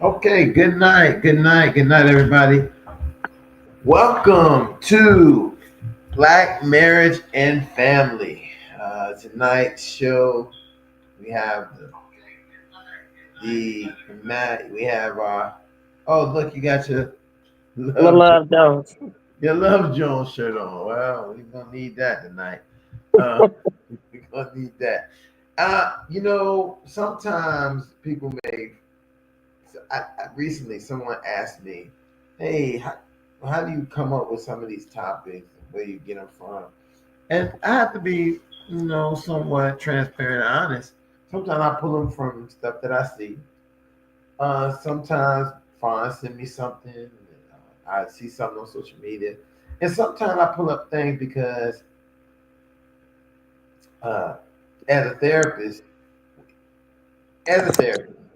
Okay, good night, good night, good night, everybody. Welcome to Black Marriage and Family. Tonight's show, we have we have oh, look, you got My love, love Jones. your Love Jones shirt on. Well, we're going to need that tonight. Uh, we're going to need that. Sometimes people may recently someone asked me, "Hey, how do you come up with some of these topics? Where you get them from?" And I have to be, somewhat transparent and honest. Sometimes I pull them from stuff that I see. Sometimes Fawn send me something. I see something on social media, and sometimes I pull up things because, uh, as a therapist,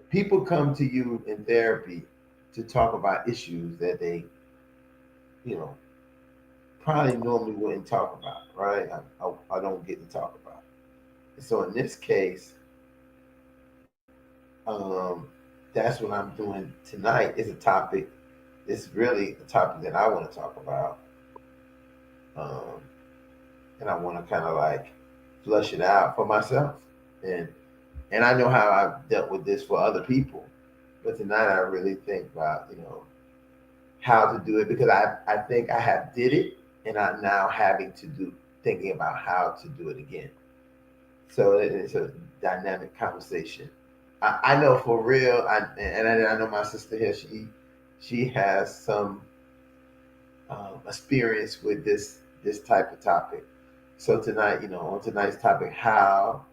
people come to you in therapy to talk about issues that they you know, probably normally wouldn't talk about, right? I don't get to talk about. So in this case, um, that's what I'm doing tonight. Is a topic. It's really a topic that I want to talk about, um, and I want to kind of like flush it out for myself, and and I know how I've dealt with this for other people, but tonight I really think about how to do it because I think I have did it, and I'm now having to do thinking about how to do it again. So it's a dynamic conversation. I know for real. I know my sister here. She has some experience with this type of topic. So tonight, on tonight's topic, how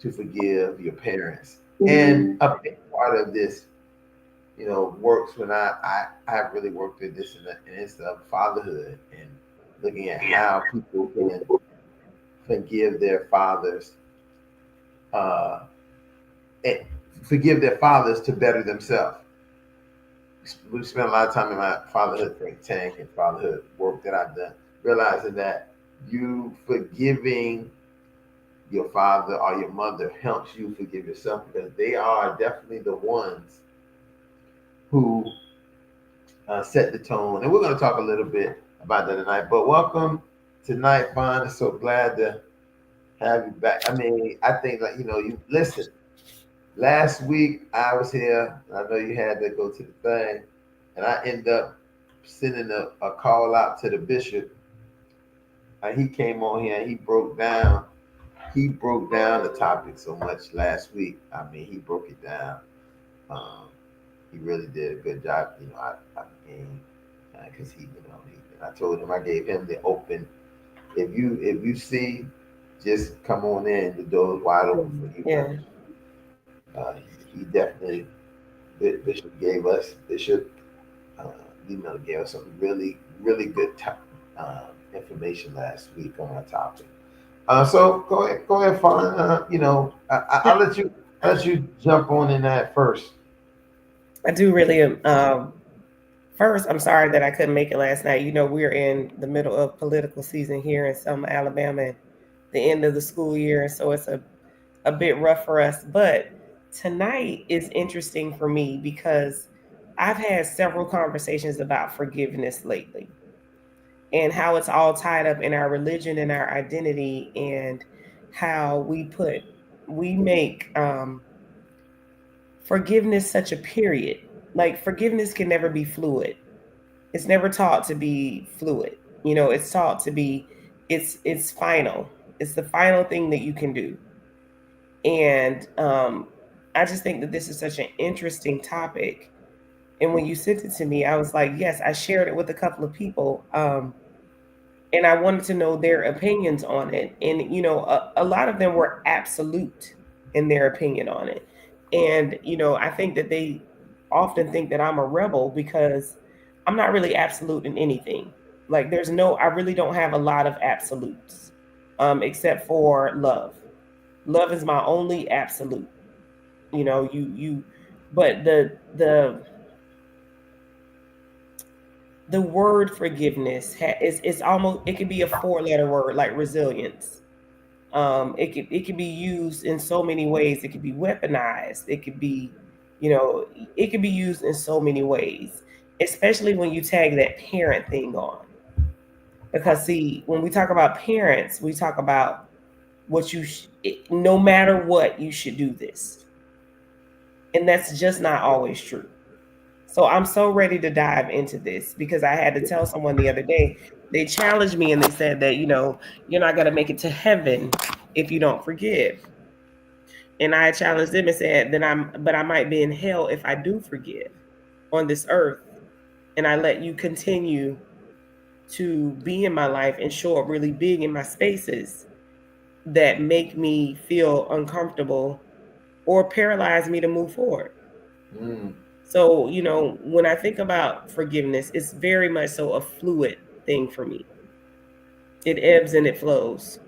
to forgive your parents, and a big part of this, works when I really worked with this and it's the fatherhood and looking at how people can forgive their fathers, uh, and forgive their fathers to better themselves. We spent a lot of time in my fatherhood think tank and fatherhood work that I've done, realizing that you forgiving your father or your mother helps you forgive yourself because they are definitely the ones who set the tone. And we're going to talk a little bit about that tonight. But welcome tonight, Vaughn. I'm so glad to have you back. I mean, I think like you listen. Last week I was here. I know you had to go to the thing, and I ended up sending a call out to the bishop. He came on here and he broke down. He broke down the topic so much last week. I mean, he broke it down. Um, he really did a good job. I mean, because I told him I gave him the open. If you see, just come on in. The door is wide open for you, Yeah. brother. He definitely Bishop uh, gave us some really good information last week on our topic. So go ahead, Fawn. I'll let you jump on in that first. I do really first I'm sorry that I couldn't make it last night. We're in the middle of political season here in Selma, Alabama, and the end of the school year, so it's a bit rough for us. But tonight is interesting for me because I've had several conversations about forgiveness lately and how it's all tied up in our religion and our identity and how we make forgiveness such a period. Like forgiveness can never be fluid. It's never taught to be fluid. It's taught to be it's final. It's the final thing that you can do. And I just think that this is such an interesting topic. And when you sent it to me, I was like, yes, I shared it with a couple of people. And I wanted to know their opinions on it. And a lot of them were absolute in their opinion on it. And I think that they often think that I'm a rebel because I'm not really absolute in anything. Like I really don't have a lot of absolutes, except for love. Love is my only absolute. You but the word forgiveness is almost, it could be a four-letter word like resilience. It could be used in so many ways. It could be weaponized. It could be, You know, it can be used in so many ways, especially when you tag that parent thing on. Because see, when we talk about parents, we talk about what no matter what, you should do this. And that's just not always true. So I'm so ready to dive into this because I had to tell someone the other day, they challenged me and they said that, you're not going to make it to heaven if you don't forgive. And I challenged them and said, but I might be in hell if I do forgive on this earth. And I let you continue to be in my life and show up really big in my spaces that make me feel uncomfortable or paralyze me to move forward. Mm, So, when I think about forgiveness, it's very much so a fluid thing for me. It ebbs and it flows.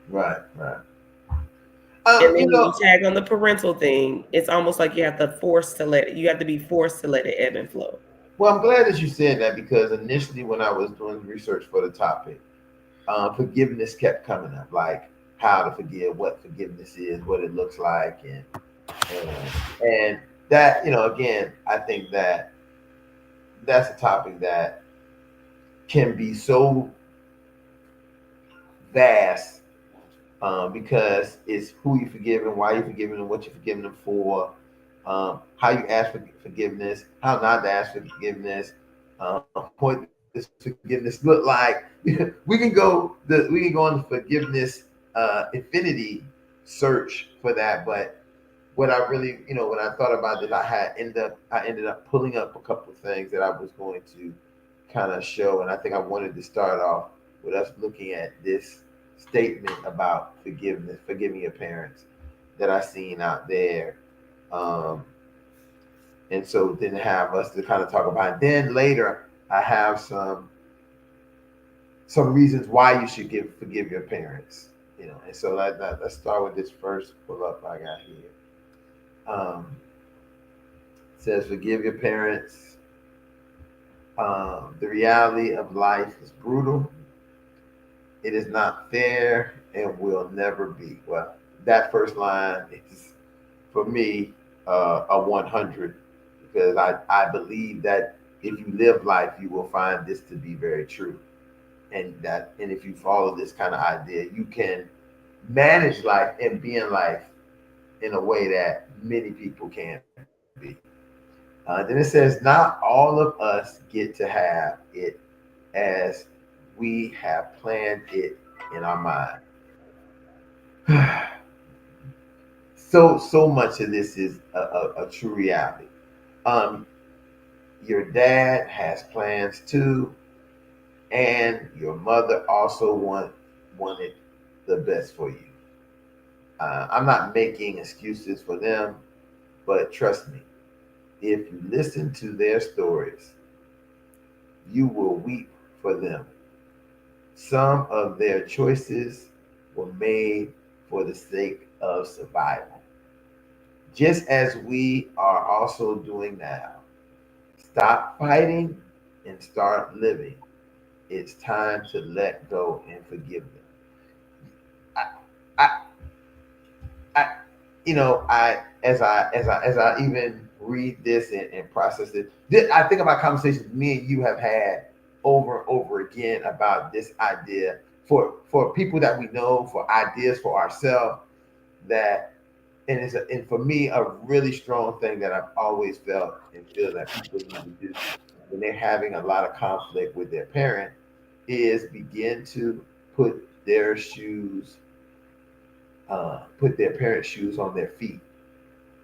right, right. And then You when you know, tag on the parental thing, it's almost like you have to be forced to let it ebb and flow. well, I'm glad that you said that because initially, when I was doing research for the topic, forgiveness kept coming up, like how to forgive, what forgiveness is, what it looks like, and that, again, I think that that's a topic that can be so vast, because it's who you forgiving, why you forgiving them, what you're forgiving them for, how you ask for forgiveness, how not to ask for forgiveness, what this forgiveness look like. We can go on the forgiveness infinity search for that, but what I really, when I thought about it, I ended up pulling up a couple of things that I was going to kind of show, and I think I wanted to start off with us looking at this statement about forgiveness, forgiving your parents, that I seen out there, um, and so then have us to kind of talk about. It. Then later, I have some reasons why you should forgive your parents, and so let's start with this first pull up I got here. It says forgive your parents. The reality of life is brutal. It is not fair and will never be. Well, that first line is for me a 100, because I believe that if you live life, you will find this to be very true, and if you follow this kind of idea, you can manage life and be in life in a way that many people can't be. Then it says, not all of us get to have it as we have planned it in our mind. So much of this is a true reality. Um, your dad has plans too, and your mother also wanted the best for you. I'm not making excuses for them, but trust me, if you listen to their stories, you will weep for them. Some of their choices were made for the sake of survival, just as we are also doing now. Stop fighting and start living. It's time to let go and forgive them. I, I, I as I even read this and process it, I think about conversations me and you have had over and over again about this idea for people that we know, for ideas for ourselves, that and for me a really strong thing that I've always felt and feel that people need to do when they're having a lot of conflict with their parent is begin to put their shoes, put their parents' shoes on their feet.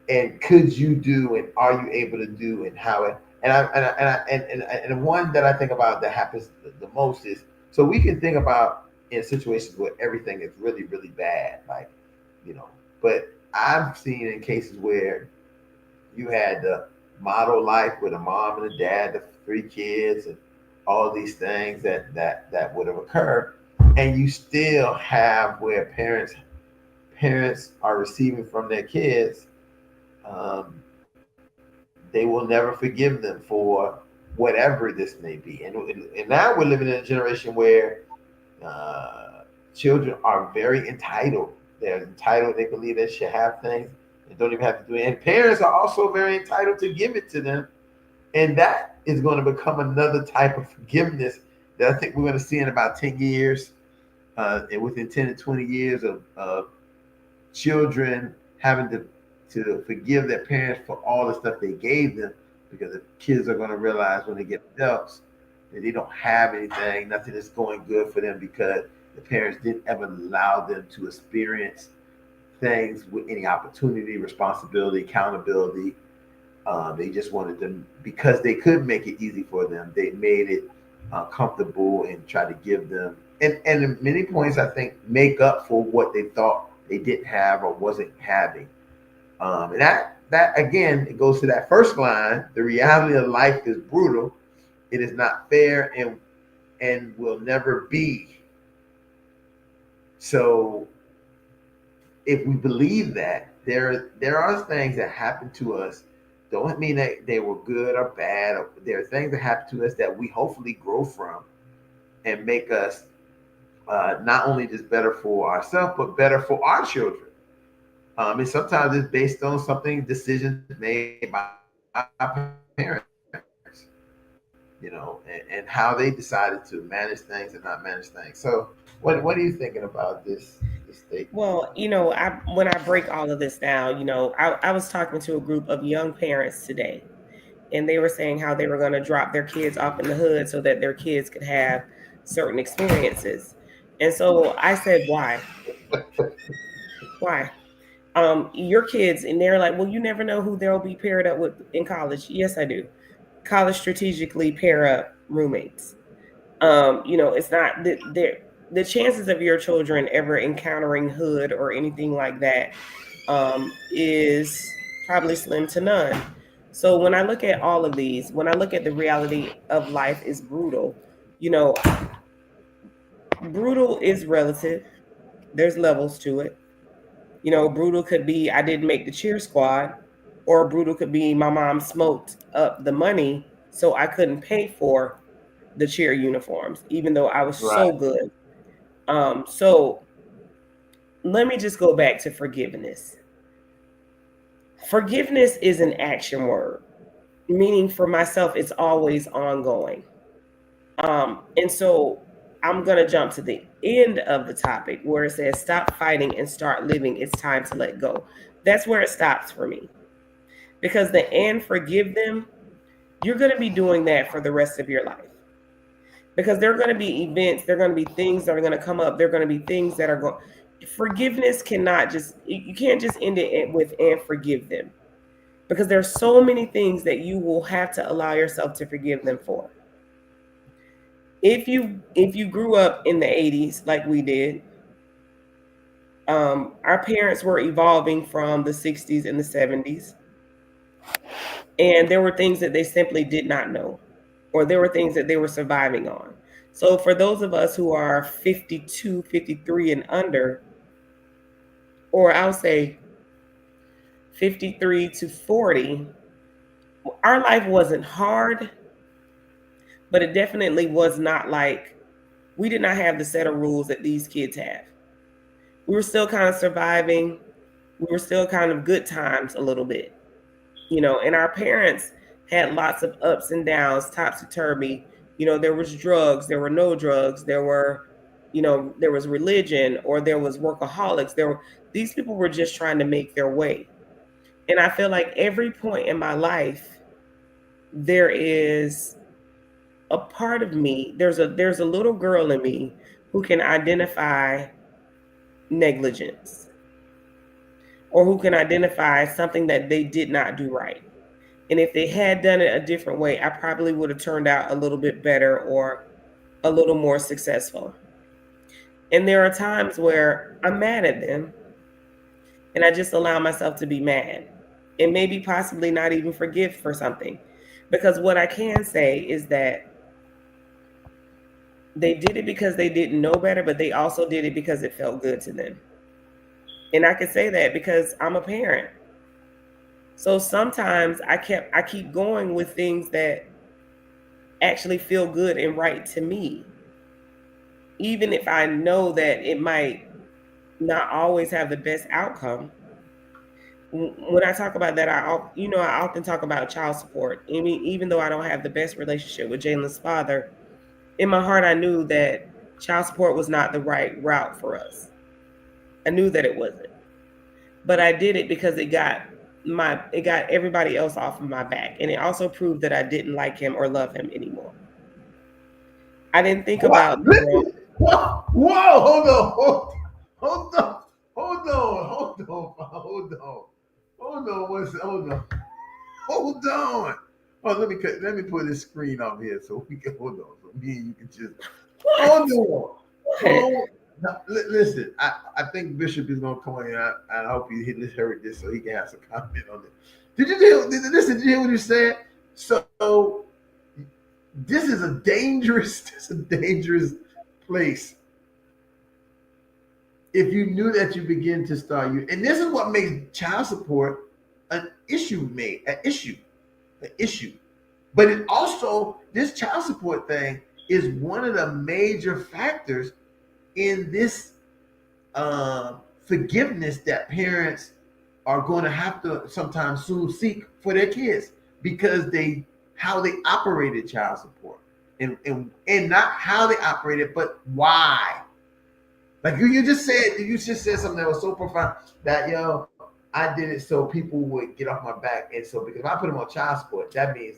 And could you do, and are you able to do, and how it, and one that I think about that happens the most is, so we can think about in situations where everything is really, really bad, like, you know, but I've seen in cases where you had the model life with a mom and a dad, the three kids, and all these things that would have occurred, and you still have where parents are receiving from their kids, they will never forgive them for whatever this may be. And now we're living in a generation where children are very entitled. They're entitled. They believe they should have things. and don't even have to do it. And parents are also very entitled to give it to them, and that is going to become another type of forgiveness that I think we're going to see in about 10 years, and within 10 to 20 years of children having to forgive their parents for all the stuff they gave them, because the kids are going to realize when they get adults that they don't have anything, nothing is going good for them because the parents didn't ever allow them to experience things with any opportunity, responsibility, accountability. They just wanted them because they could make it easy for them. They made it comfortable and tried to give them, and in many points, I think, make up for what they thought they didn't have or wasn't having. And that again, it goes to that first line. The reality of life is brutal. It is not fair and will never be. So if we believe that there are things that happen to us, don't mean that they were good or bad. There are things that happen to us that we hopefully grow from and make us not only just better for ourselves but better for our children. And sometimes it's based on something decisions made by our parents, and how they decided to manage things and not manage things. So what are you thinking about this statement? Well, when I break all of this down, I was talking to a group of young parents today, and they were saying how they were going to drop their kids off in the hood so that their kids could have certain experiences. And so I said, why? Why? Your kids, and they're like, well, you never know who they'll be paired up with in college. Yes, I do. College strategically pair up roommates. It's not the chances of your children ever encountering hood or anything like that is probably slim to none. So when I look at all of these, when I look at the reality of life is brutal, you know, brutal is relative. There's levels to it. Brutal could be I didn't make the cheer squad, or brutal could be my mom smoked up the money so I couldn't pay for the cheer uniforms, even though I was Right. so good. So let me just go back to forgiveness. Forgiveness is an action word, meaning for myself, it's always ongoing. And so I'm going to jump to the end of the topic where it says, stop fighting and start living. It's time to let go. That's where it stops for me. Because the and forgive them, you're going to be doing that for the rest of your life. Because there are going to be events, there are going to be things that are going to come up, there are going to be things that are going. Forgiveness cannot just, you can't just end it with and forgive them. Because there's so many things that you will have to allow yourself to forgive them for. If you grew up in the 80s like we did, our parents were evolving from the 60s and the 70s, and there were things that they simply did not know, or there were things that they were surviving on. So for those of us who are 52, 53 and under, or I'll say 53 to 40, our life wasn't hard, but it definitely was not like, we did not have the set of rules that these kids have. We were still kind of surviving. We were still kind of good times a little bit, and our parents had lots of ups and downs, topsy turvy. There was drugs, there were no drugs, there was religion, or there was workaholics. These people were just trying to make their way. And I feel like every point in my life, there is a part of me, there's a little girl in me who can identify negligence, or who can identify something that they did not do right. And if they had done it a different way, I probably would have turned out a little bit better or a little more successful. And there are times where I'm mad at them and I just allow myself to be mad and maybe possibly not even forgive for something. Because what I can say is that they did it because they didn't know better, but they also did it because it felt good to them. And I can say that because I'm a parent. So sometimes I keep going with things that actually feel good and right to me, even if I know that it might not always have the best outcome. When I talk about that, I often talk about child support. I mean, even though I don't have the best relationship with Jalen's father, in my heart, I knew that child support was not the right route for us. I knew that it wasn't, but I did it because it got everybody else off of my back, and it also proved that I didn't like him or love him anymore. I didn't think What? about the wrong. Listen. Whoa, whoa, hold on, hold on, hold on, hold on, hold on, hold on, hold on, hold on. Oh, let me put this screen up here so we can hold on. So me and you can just What? hold on. What? Hold. No, listen, I think Bishop is gonna come in. I hope he heard this so he can have some comment on it. Did you hear what he said? So this is a dangerous, this is a dangerous place. If you knew that you begin to start you, and this is what makes child support an issue. But it also, this child support thing is one of the major factors in this forgiveness that parents are going to have to sometimes soon seek for their kids because they how they operated child support and not how they operated but why. Like you just said something that was so profound that I did it so people would get off my back, and so because if I put them on child support, that means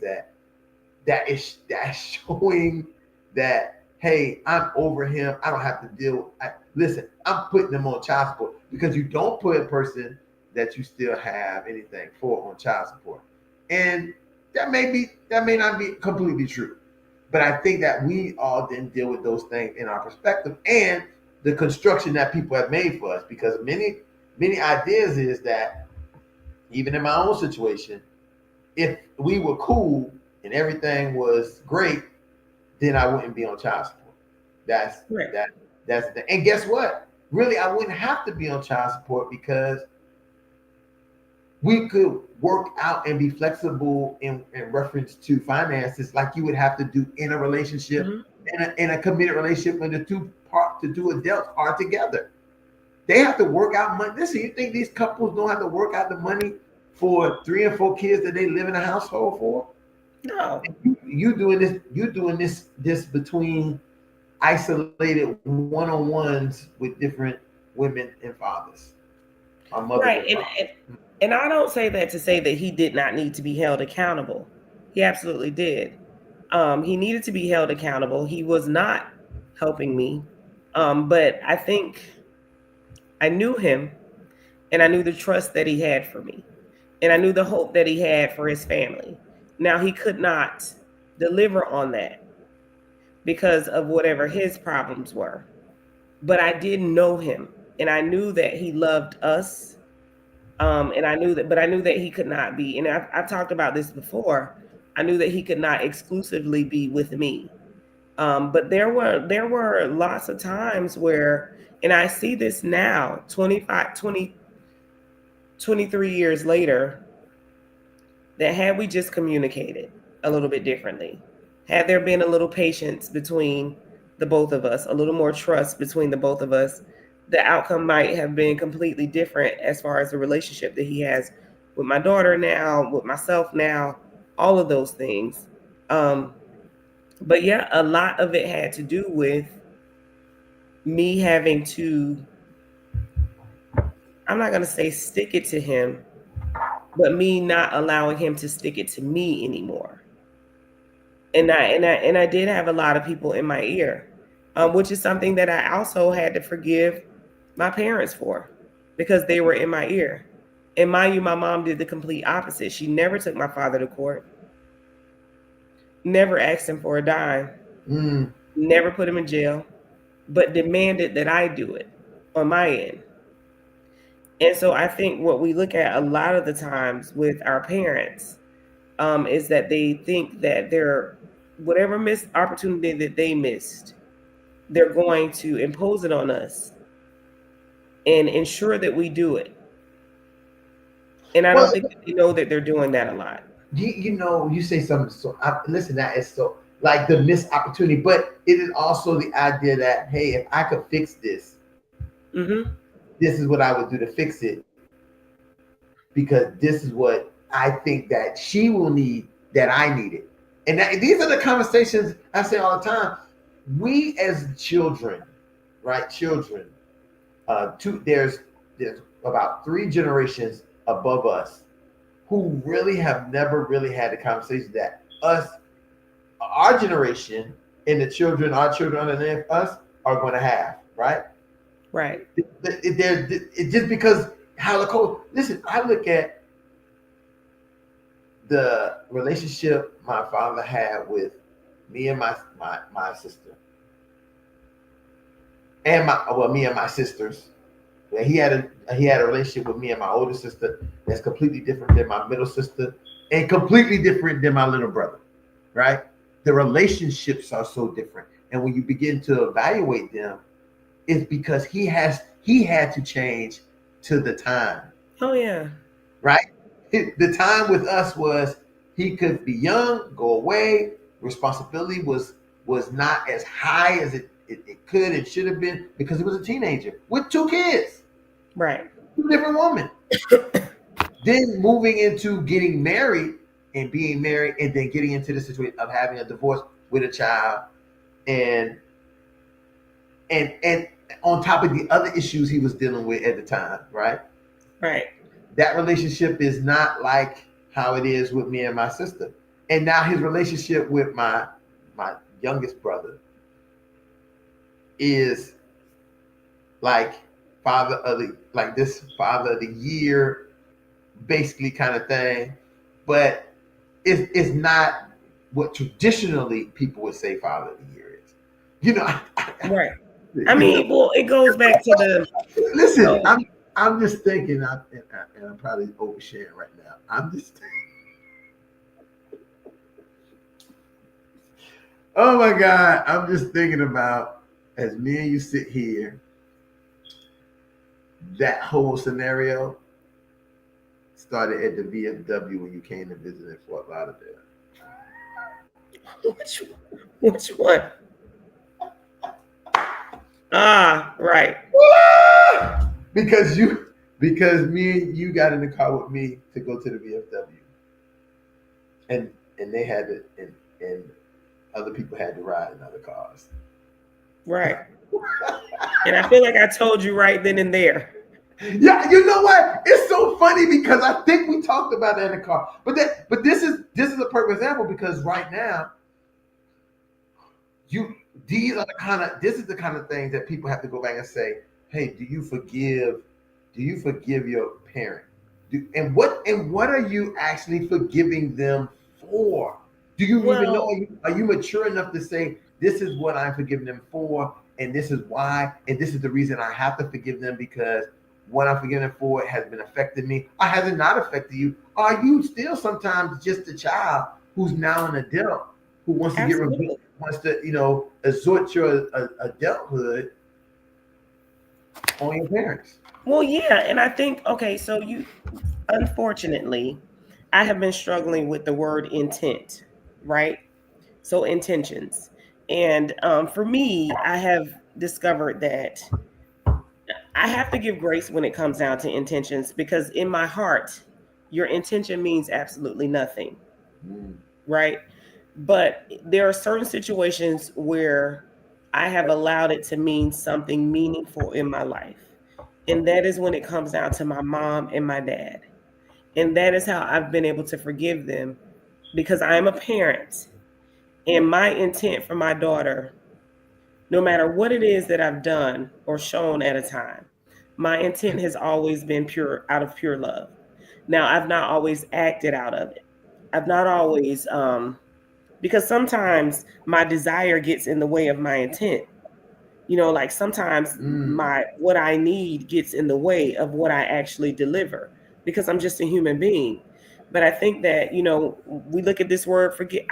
that's showing that hey, I'm over him. I don't have to deal. Listen, I'm putting them on child support because you don't put a person that you still have anything for on child support, and that may not be completely true, but I think that we all then deal with those things in our perspective and the construction that people have made for us because many ideas is that even in my own situation, if we were cool and everything was great, then I wouldn't be on child support. That's Right. that that's the thing. And guess what? Really, I wouldn't have to be on child support because we could work out and be flexible in reference to finances like you would have to do in a relationship Hmm. in a committed relationship when the two adults are together. They have to work out money. Listen, you think these couples don't have to work out the money for 3 and 4 kids that they live in a household for? No. You doing this between isolated one-on-ones with different women and fathers, or mothers Right. and fathers. And I don't say that to say that he did not need to be held accountable. He absolutely did. He needed to be held accountable. He was not helping me. But I think I knew him and I knew the trust that he had for me. And I knew the hope that he had for his family. Now he could not deliver on that because of whatever his problems were. But I did know him and I knew that he loved us. And I knew that, but I knew that he could not be, and I've talked about this before. I knew that he could not exclusively be with me. But there were lots of times where, and I see this now, 23 years later, that had we just communicated a little bit differently, had there been a little patience between the both of us, a little more trust between the both of us, the outcome might have been completely different as far as the relationship that he has with my daughter now, with myself now, all of those things. Um, but yeah, a lot of it had to do with me having to, I'm not going to say stick it to him, but me not allowing him to stick it to me anymore. And I did have a lot of people in my ear, which is something that I also had to forgive my parents for because they were in my ear. And mind you, my mom did the complete opposite. She never took my father to court, never asked him for a dime, Mm. never put him in jail, but demanded that I do it on my end. And so I think what we look at a lot of the times with our parents, is that they think that they're whatever missed opportunity that they missed, they're going to impose it on us and ensure that we do it. And I don't Well, think that they know that they're doing that a lot. you say something. So listen, that is so like the missed opportunity, but it is also the idea that hey, if I could fix this, Hmm. this is what I would do to fix it because this is what I think that she will need that I needed. And these are the conversations I say all the time. We as children, right? Children, there's about 3 generations above us who really have never really had the conversation that our generation, and the children, our children underneath us are going to have, right? Right. It just because how the code. Listen, I look at the relationship my father had with me and my sister, and me and my sisters. Yeah, he had a relationship with me and my older sister that's completely different than my middle sister, and completely different than my little brother. Right? The relationships are so different, and when you begin to evaluate them, it's because he had to change to the time. Oh yeah. Right? The time with us was he could be young, go away. Responsibility was not as high as it could and should have been because he was a teenager with 2 kids, Right. 2 different women. Then moving into getting married and being married, and then getting into the situation of having a divorce with a child, and and on top of the other issues he was dealing with at the time, right? Right. That relationship is not like how it is with me and my sister. And now his relationship with my youngest brother is like this father of the year basically kind of thing, but it's not what traditionally people would say father of the year is. You know, Right. I you know. mean, well, it goes back to the, you Listen, know, I'm just thinking, and I'm probably oversharing right now. I'm just, oh my God, I'm just thinking about as me and you sit here, that whole scenario started at the VFW when you came to visit in Fort Lauderdale. which which one? Ah, right. because because me and you got in the car with me to go to the VFW, and they had to, and other people had to ride in other cars. Right. And I feel like I told you right then and there. Yeah, you know what? It's so funny because I think we talked about that in the car. But this is a perfect example because right now you these are the kind of this is the kind of things that people have to go back and say, hey, do you forgive your parent? And what are you actually forgiving them for? Do you even know? Well, Are you mature enough to say this is what I'm forgiving them for, and this is why, and this is the reason I have to forgive them because what I'm forgiving them for has been affecting me, or has it not affected you? Are you still sometimes just a child who's now an adult who wants to get revenge, absolutely. wants to exhort your adulthood on your parents? Well, yeah, and I think okay, so you unfortunately, I have been struggling with the word intent, right? So intentions. And for me, I have discovered that I have to give grace when it comes down to intentions because in my heart, your intention means absolutely nothing, Mm. right? But there are certain situations where I have allowed it to mean something meaningful in my life. And that is when it comes down to my mom and my dad. And that is how I've been able to forgive them because I am a parent. And my intent for my daughter, no matter what it is that I've done or shown at a time, my intent has always been pure, out of pure love. Now, I've not always acted out of it. I've not always, because sometimes my desire gets in the way of my intent. Like sometimes Mm. my what I need gets in the way of what I actually deliver because I'm just a human being. But I think that, we look at this word forget.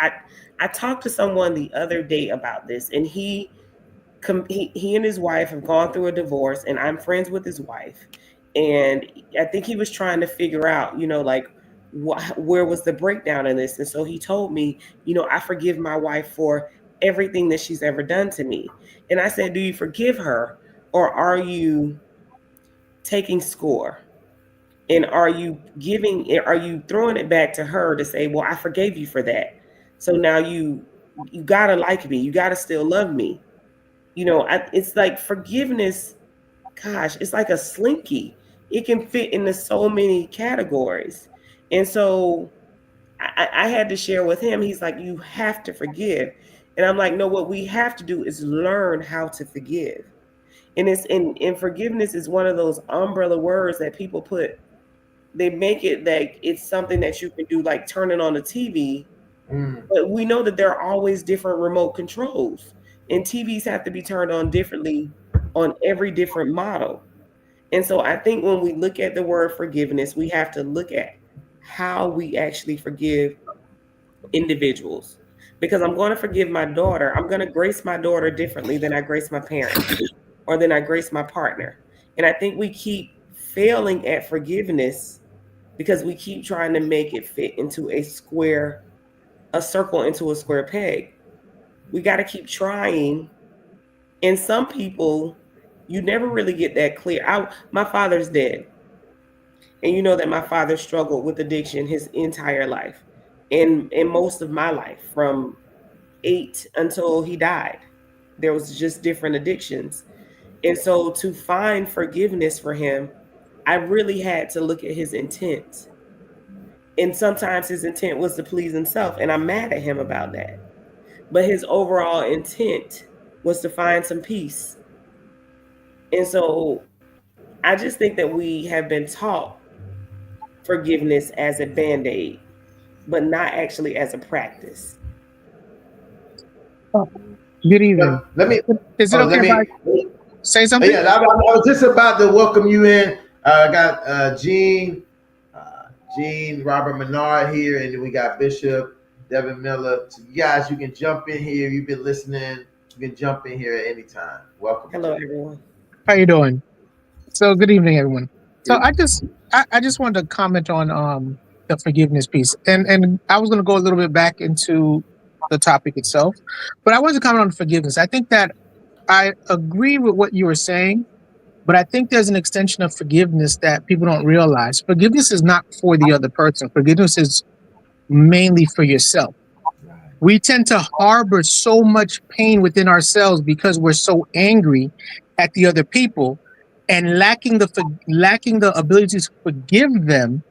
I talked to someone the other day about this, and he and his wife have gone through a divorce, and I'm friends with his wife, and I think he was trying to figure out, like where was the breakdown in this, and so he told me, I forgive my wife for everything that she's ever done to me, and I said, do you forgive her, or are you taking score? And are you throwing it back to her to say, well, I forgave you for that. So now you gotta like me. You gotta still love me. It's like forgiveness, gosh, it's like a slinky. It can fit into so many categories. And so I had to share with him, he's like, you have to forgive. And I'm like, no, what we have to do is learn how to forgive. And forgiveness is one of those umbrella words that people put, they make it like it's something that you can do, like turning on the TV. Mm. But we know that there are always different remote controls, and TVs have to be turned on differently on every different model. And so I think when we look at the word forgiveness, we have to look at how we actually forgive individuals. Because I'm going to forgive my daughter, I'm going to grace my daughter differently than I grace my parents or than I grace my partner. And I think we keep failing at forgiveness because we keep trying to make it fit into a circle into a square peg. We got to keep trying. And some people, you never really get that clear. My father's dead. And you know that my father struggled with addiction his entire life, and most of my life, from 8 until he died. There was just different addictions. And so to find forgiveness for him, I really had to look at his intent. And sometimes his intent was to please himself, and I'm mad at him about that. But his overall intent was to find some peace. And so I just think that we have been taught forgiveness as a band aid, but not actually as a practice. Oh, good evening. Let me. Is it Oh, okay let if I me. say something? Yeah, I was just about to welcome you in. I got Gene Robert Menard here, and then we got Bishop Devin Miller. So you guys, you can jump in here. You've been listening. You can jump in here at any time. Welcome to Hello, you. everyone. How you doing? So good evening, everyone. So Good. I just wanted to comment on the forgiveness piece, and I was going to go a little bit back into the topic itself, but I wanted to comment on forgiveness. I think that I agree with what you were saying, but I think there's an extension of forgiveness that people don't realize. Forgiveness is not for the other person. Forgiveness is mainly for yourself. Right. We tend to harbor so much pain within ourselves because we're so angry at the other people, and lacking the ability to forgive them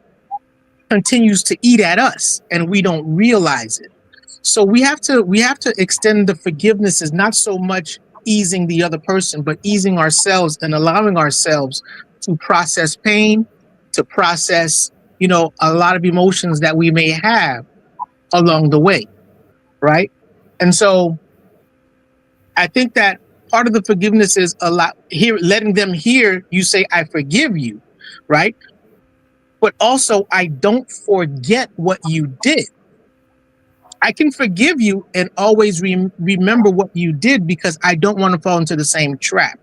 continues to eat at us, and we don't realize it. So we have to extend the forgiveness is not so much easing the other person, but easing ourselves and allowing ourselves to process pain, to process, a lot of emotions that we may have along the way, right? And so I think that part of the forgiveness is a lot here, letting them hear you say, I forgive you, right? But also, I don't forget what you did. I can forgive you and always remember what you did because I don't want to fall into the same trap.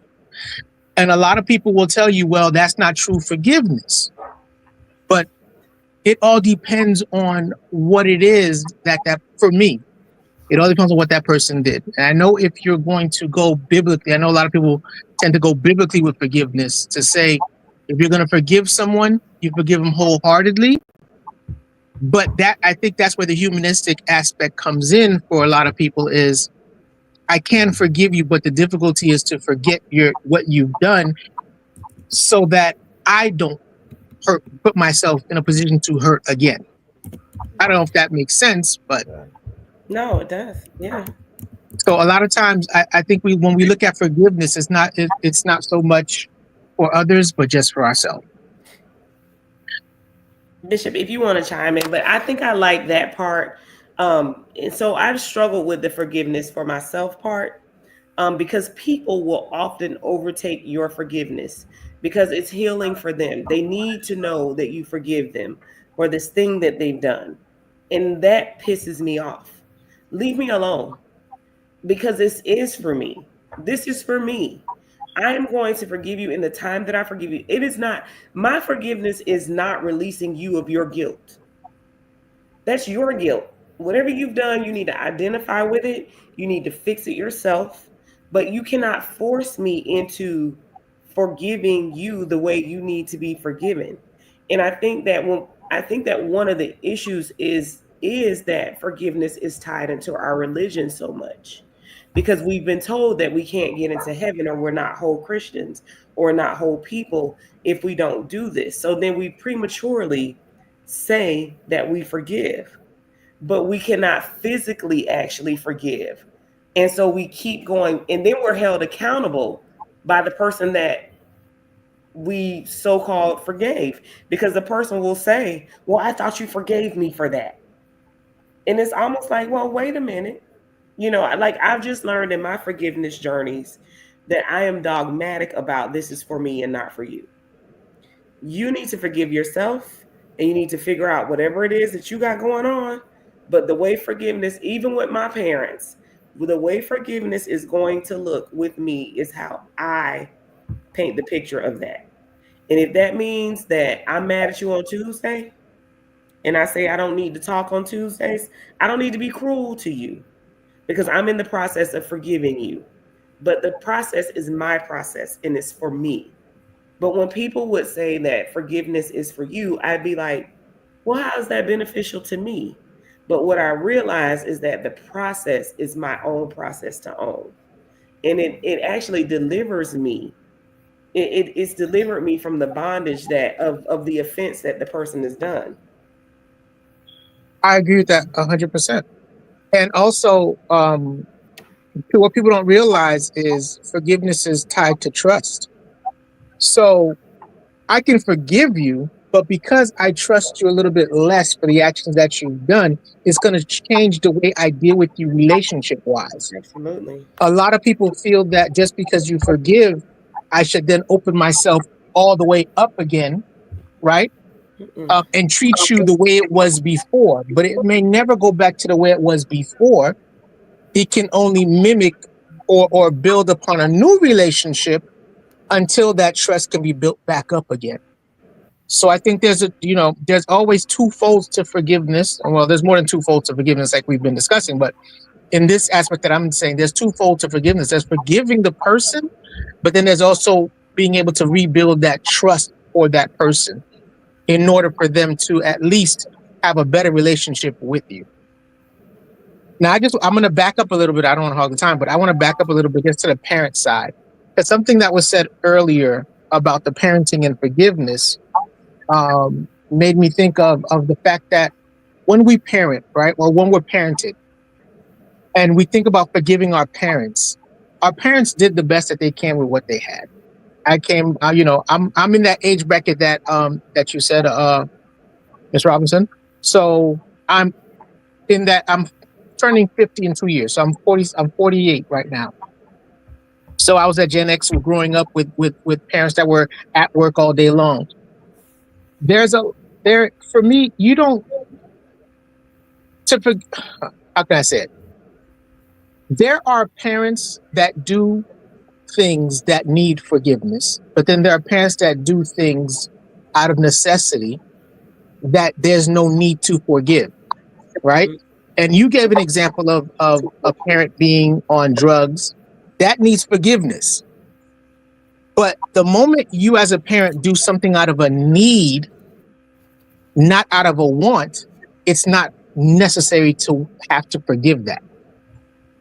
And a lot of people will tell you, well, that's not true forgiveness. But it all depends on what it is that for me, it all depends on what that person did. And I know if you're going to go biblically, I know a lot of people tend to go biblically with forgiveness to say, if you're going to forgive someone, you forgive them wholeheartedly. But that, I think that's where the humanistic aspect comes in for a lot of people is, I can forgive you, but the difficulty is to forget what you've done so that I don't put myself in a position to hurt again. I don't know if that makes sense, but Right. No, it does. Yeah. so a lot of times I think when we look at forgiveness, it's not so much for others, but just for ourselves. Bishop, if you want to chime in, but I think I like that part. And so I've struggled with the forgiveness for myself part, because people will often overtake your forgiveness because it's healing for them. They need to know that you forgive them for this thing that they've done. And that pisses me off. Leave me alone, because this is for me. This is for me. I am going to forgive you in the time that I forgive you. It is not, my forgiveness is not releasing you of your guilt. That's your guilt. Whatever you've done, you need to identify with it. You need to fix it yourself. But you cannot force me into forgiving you the way you need to be forgiven. And I think that one of the issues is that forgiveness is tied into our religion so much, because we've been told that we can't get into heaven, or we're not whole Christians or not whole people if we don't do this. So then we prematurely say that we forgive, but we cannot physically actually forgive. And so we keep going, and then we're held accountable by the person that we so-called forgave, because the person will say, well, I thought you forgave me for that. And it's almost like, well, wait a minute. Like, I've just learned in my forgiveness journeys that I am dogmatic about, this is for me and not for you. You need to forgive yourself, and you need to figure out whatever it is that you got going on. But the way forgiveness, even with my parents, the way forgiveness is going to look with me is how I paint the picture of that. And if that means that I'm mad at you on Tuesday, and I say I don't need to talk on Tuesdays, I don't need to be cruel to you, because I'm in the process of forgiving you. But the process is my process, and it's for me. But when people would say that forgiveness is for you, I'd be like, well, how is that beneficial to me? But what I realize is that the process is my own process to own. And it actually delivers me. It's delivered me from the bondage that of the offense that the person has done. I agree with that 100%. And also, what people don't realize is forgiveness is tied to trust. So I can forgive you, but because I trust you a little bit less for the actions that you've done, it's going to change the way I deal with you relationship wise. Absolutely. A lot of people feel that just because you forgive, I should then open myself all the way up again, right? And treat you the way it was before. But it may never go back to the way it was before. It can only mimic or build upon a new relationship until that trust can be built back up again. So I think there's always two folds to forgiveness. Well, there's more than two folds to forgiveness, like we've been discussing. But in this aspect that I'm saying, there's two folds to forgiveness. There's forgiving the person, but then there's also being able to rebuild that trust for that person in order for them to at least have a better relationship with you. Now, I'm going to back up a little bit. I don't want to hog the time, but I want to back up a little bit just to the parent side. Because something that was said earlier about the parenting and forgiveness made me think of the fact that when we parent, right, or when we're parented, and we think about forgiving our parents did the best that they can with what they had. I'm in that age bracket that you said, Ms. Robinson. So I'm in that. I'm turning 50 in 2 years. So I'm 40. I'm 48 right now. So I was at Gen X, growing up with parents that were at work all day long. For me, you don't. How can I say it? There are parents that do things that need forgiveness, but then there are parents that do things out of necessity that there's no need to forgive, right? And you gave an example of a parent being on drugs. That needs forgiveness. But the moment you as a parent do something out of a need, not out of a want, it's not necessary to have to forgive that.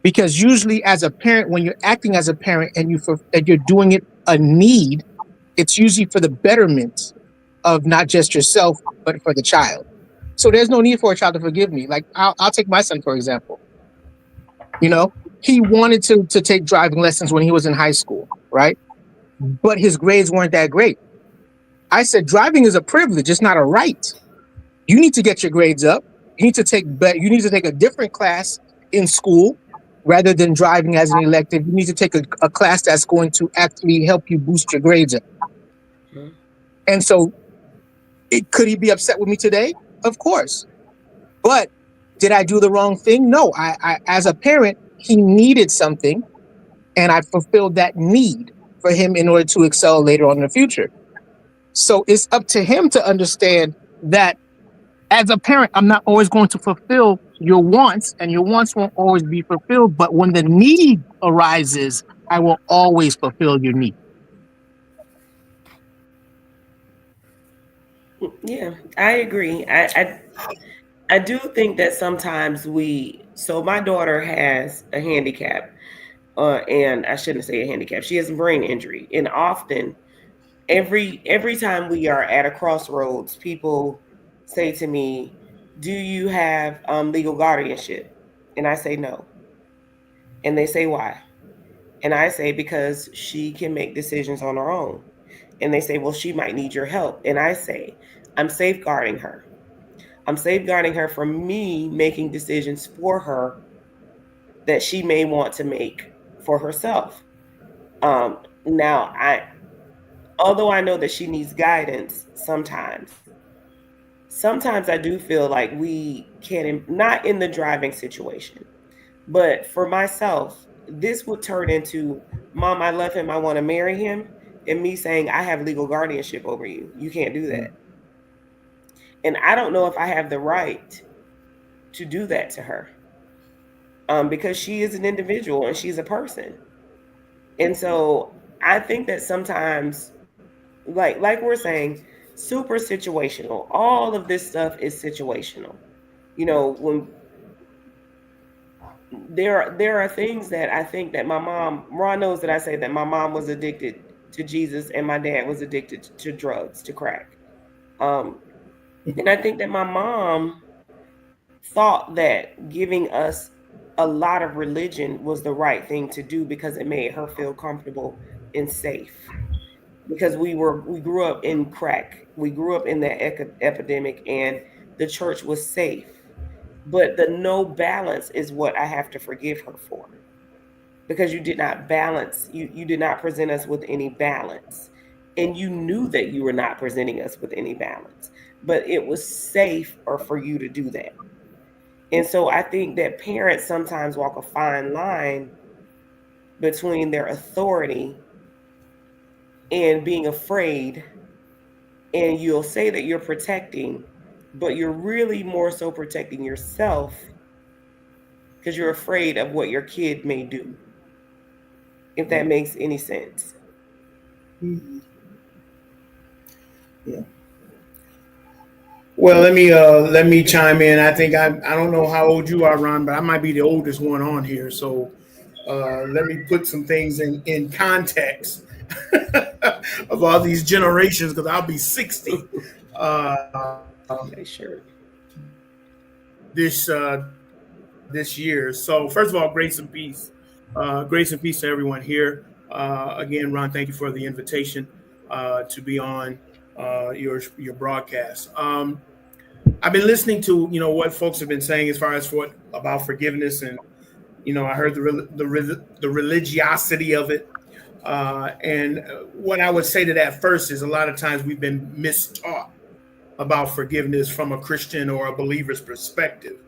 Because usually as a parent, when you're acting as a parent and you're doing it a need, it's usually for the betterment of not just yourself, but for the child. So there's no need for a child to forgive me. Like I'll take my son, for example. He wanted to take driving lessons when he was in high school, right? But his grades weren't that great. I said, driving is a privilege. It's not a right. You need to get your grades up. You need to take a different class in school rather than driving as an elective. You need to take a class that's going to actually help you boost your grades up. Mm-hmm. And so could he be upset with me today? Of course. But did I do the wrong thing? No. I as a parent, he needed something, and I fulfilled that need for him in order to excel later on in the future. So it's up to him to understand that as a parent, I'm not always going to fulfill your wants, and your wants won't always be fulfilled. But when the need arises, I will always fulfill your need. Yeah, I agree. I do think that sometimes so my daughter has a handicap, and I shouldn't say a handicap. She has a brain injury, and often every time we are at a crossroads, people say to me, "Do you have legal guardianship?" And I say no, and they say why, and I say because she can make decisions on her own, and they say, "Well, she might need your help," and I say, "I'm safeguarding her." I'm safeguarding her from me making decisions for her that she may want to make for herself. Now, although I know that she needs guidance sometimes I do feel like we can, not in the driving situation, but for myself, this would turn into, Mom, I love him, I want to marry him, and me saying, I have legal guardianship over you. You can't do that. And I don't know if I have the right to do that to her, because she is an individual and she's a person. And so I think that sometimes, like we're saying, super situational. All of this stuff is situational. When there are things that I think that my mom, Ron knows that I say that my mom was addicted to Jesus and my dad was addicted to drugs, to crack. Um, and I think that my mom thought that giving us a lot of religion was the right thing to do because it made her feel comfortable and safe. Because we grew up in crack, we grew up in that epidemic, and the church was safe. But the no balance is what I have to forgive her for, because you did not balance, you did not present us with any balance, and you knew that you were not presenting us with any balance, but it was safe or for you to do that. And so I think that parents sometimes walk a fine line between their authority and being afraid. And you'll say that you're protecting, but you're really more so protecting yourself because you're afraid of what your kid may do, if that makes any sense. Yeah. Well, let me chime in. I think I don't know how old you are, Ron, but I might be the oldest one on here. So let me put some things in context of all these generations, because I'll be 60 Okay, sure. this year. So first of all, grace and peace, grace and peace to everyone here. Again, Ron, thank you for the invitation to be on your broadcast. I've been listening to what folks have been saying as far as what about forgiveness, and I heard the religiosity of it. And what I would say to that first is a lot of times we've been mistaught about forgiveness from a Christian or a believer's perspective.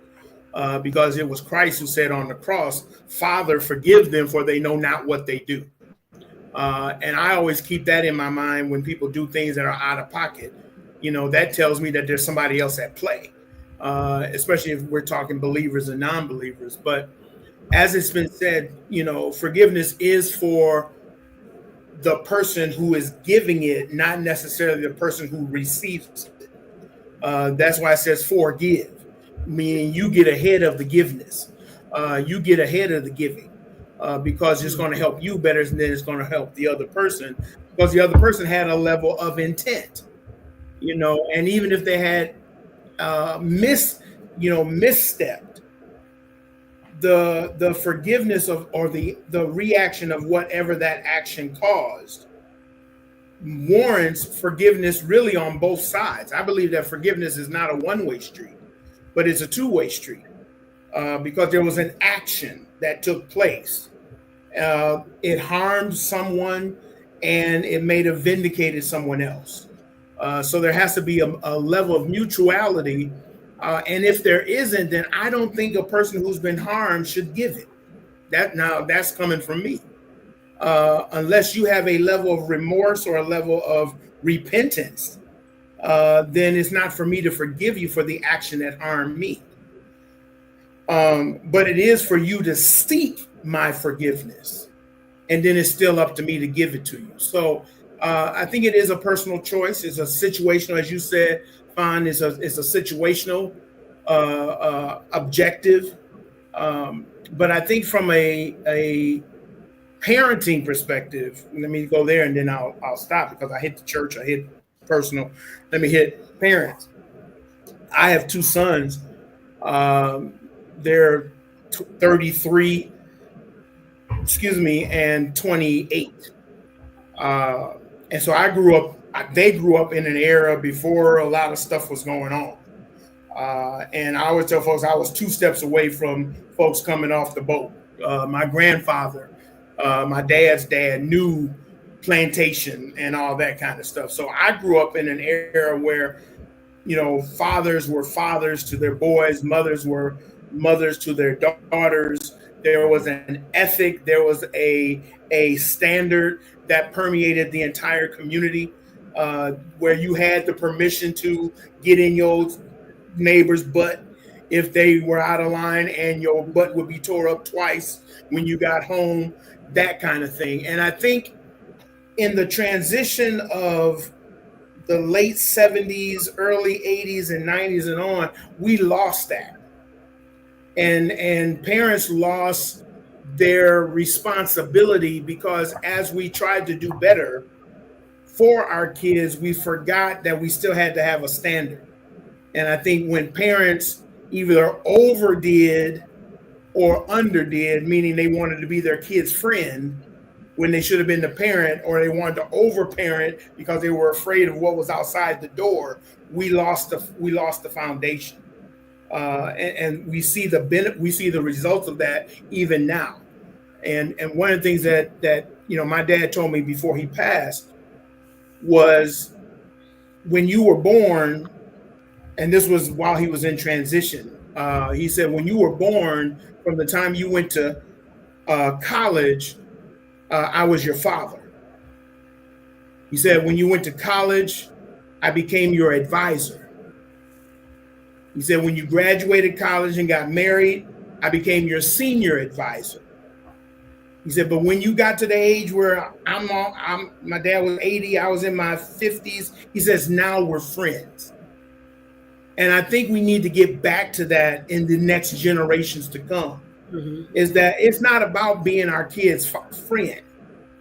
Because it was Christ who said on the cross, Father, forgive them, for they know not what they do. And I always keep that in my mind when people do things that are out of pocket. That tells me that there's somebody else at play, especially if we're talking believers and non-believers. But as it's been said, forgiveness is for the person who is giving it, not necessarily the person who receives it. That's why it says forgive, meaning you get ahead of the forgiveness. You get ahead of the giving, because it's going to help you better than it's going to help the other person, because the other person had a level of intent, and even if they had misstepped, the forgiveness of, or the reaction of whatever that action caused warrants forgiveness really on both sides. I believe that forgiveness is not a one-way street, but it's a two-way street, because there was an action that took place. It harmed someone and it may have vindicated someone else. So there has to be a level of mutuality. And if there isn't, then I don't think a person who's been harmed should give it. That's coming from me. Unless you have a level of remorse or a level of repentance, then it's not for me to forgive you for the action that harmed me. But it is for you to seek my forgiveness, and then it's still up to me to give it to you. So I think it is a personal choice. It's a situational, as you said, Fine. It's a situational objective. But I think from a parenting perspective, let me go there and then I'll stop because I hit the church, I hit personal. Let me hit parents. I have two sons. Um, they're 33, excuse me, and 28. Uh, and so I grew up. They grew up in an era before a lot of stuff was going on. And I always tell folks I was two steps away from folks coming off the boat. My grandfather, my dad's dad, knew plantation and all that kind of stuff. So I grew up in an era where fathers were fathers to their boys, mothers were mothers to their daughters. There was an ethic, there was a standard that permeated the entire community, where you had the permission to get in your neighbor's butt if they were out of line, and your butt would be tore up twice when you got home, that kind of thing. And I think in the transition of the late 70s, early 80s and 90s and on, we lost that. And parents lost their responsibility because as we tried to do better for our kids, we forgot that we still had to have a standard. And I think when parents either overdid or underdid, meaning they wanted to be their kid's friend when they should have been the parent, or they wanted to overparent because they were afraid of what was outside the door, we lost the foundation. And we see the results of that even now. And one of the things that my dad told me before he passed was, when you were born, and this was while he was in transition, he said, when you were born, from the time you went to college, I was your father. He said, when you went to college, I became your advisor. He said, when you graduated college and got married, I became your senior advisor. He said, but when you got to the age where my dad was 80, I was in my 50s. He says, now we're friends. And I think we need to get back to that in the next generations to come. Mm-hmm. Is that it's not about being our kids' friend.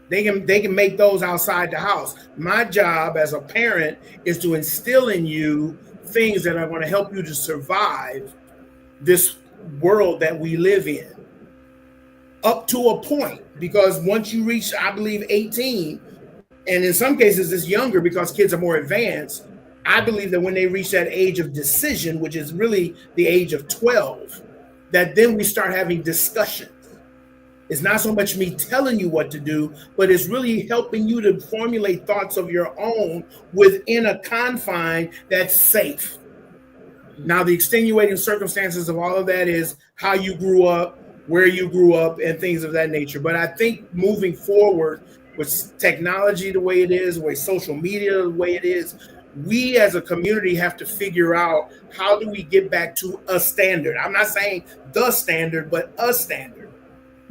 They can make those outside the house. My job as a parent is to instill in you things that are going to help you to survive this world that we live in, up to a point. Because once you reach, I believe, 18, and in some cases it's younger because kids are more advanced, I believe that when they reach that age of decision, which is really the age of 12, that then we start having discussions. It's not so much me telling you what to do, but it's really helping you to formulate thoughts of your own within a confine that's safe. Now, the extenuating circumstances of all of that is how you grew up, where you grew up, and things of that nature. But I think moving forward with technology the way it is, with social media the way it is, we as a community have to figure out, how do we get back to a standard? I'm not saying the standard, but a standard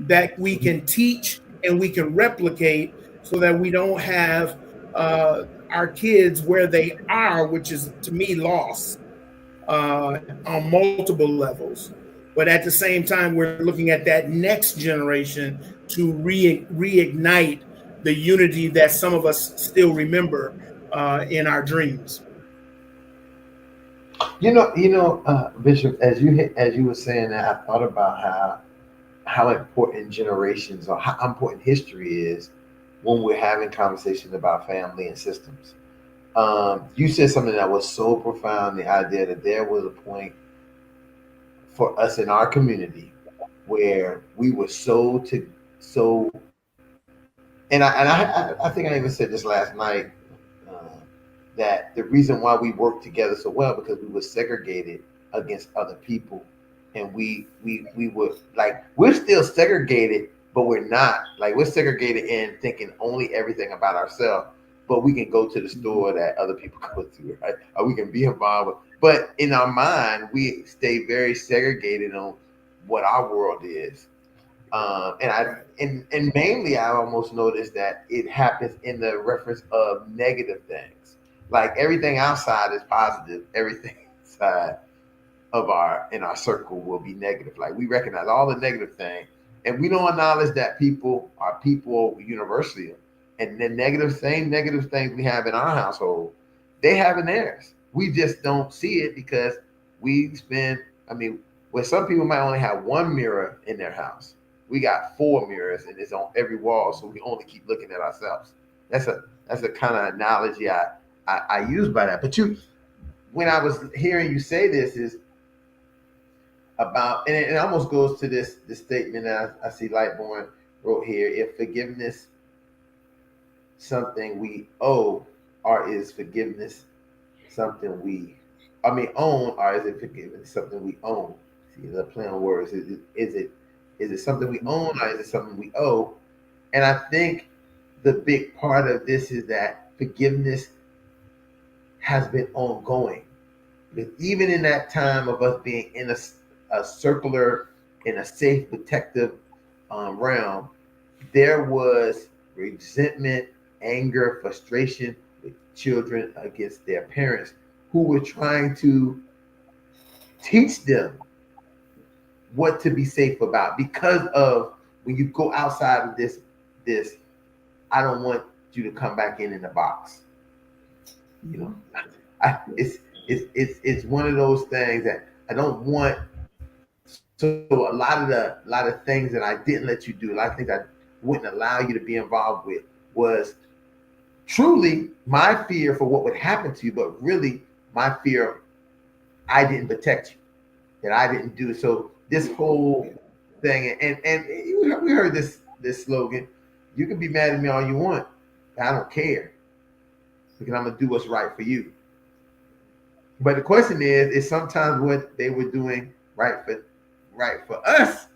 that we can teach and we can replicate, so that we don't have our kids where they are, which is, to me, lost on multiple levels. But at the same time, we're looking at that next generation to reignite the unity that some of us still remember in our dreams. Bishop, as you were saying that, I thought about how important generations, or how important history is when we're having conversations about family and systems. You said something that was so profound, the idea that there was a point for us in our community where we were so, and I think I even said this last night, that the reason why we worked together so well, because we were segregated against other people. And we were like, we're still segregated, but we're not. Like, we're segregated in thinking only everything about ourselves, but we can go to the store that other people go to, right? Or we can be involved with. But in our mind, we stay very segregated on what our world is. And and mainly I almost noticed that it happens in the reference of negative things. Like everything outside is positive, everything inside of our in our circle will be negative. Like we recognize all the negative things, and we don't acknowledge that people are people universally, and the same negative things we have in our household, they have in theirs. We just don't see it because we spend. I mean, where some people might only have one mirror in their house, we got four mirrors, and it's on every wall, so we only keep looking at ourselves. That's a kind of analogy I use by that. But when I was hearing you say this, is about, and it almost goes to this statement that I see Lightborn wrote here. If forgiveness something we owe, or is forgiveness something own, or is it forgiveness something we own? See, the play on words. Is it something we own, or is it something we owe? And I think the big part of this is that forgiveness has been ongoing. Because even in that time of us being in a circular, in a safe, protective realm, there was resentment, anger, frustration with children against their parents who were trying to teach them what to be safe about. Because of when you go outside of this, I don't want you to come back in the box. You know, it's one of those things that I don't want. So a lot of things that I didn't let you do, a lot of things I wouldn't allow you to be involved with, was truly my fear for what would happen to you, but really my fear I didn't protect you, that I didn't do. So this whole thing, and we heard this slogan: "You can be mad at me all you want, but I don't care because I'm gonna do what's right for you." But the question is sometimes what they were doing right for us,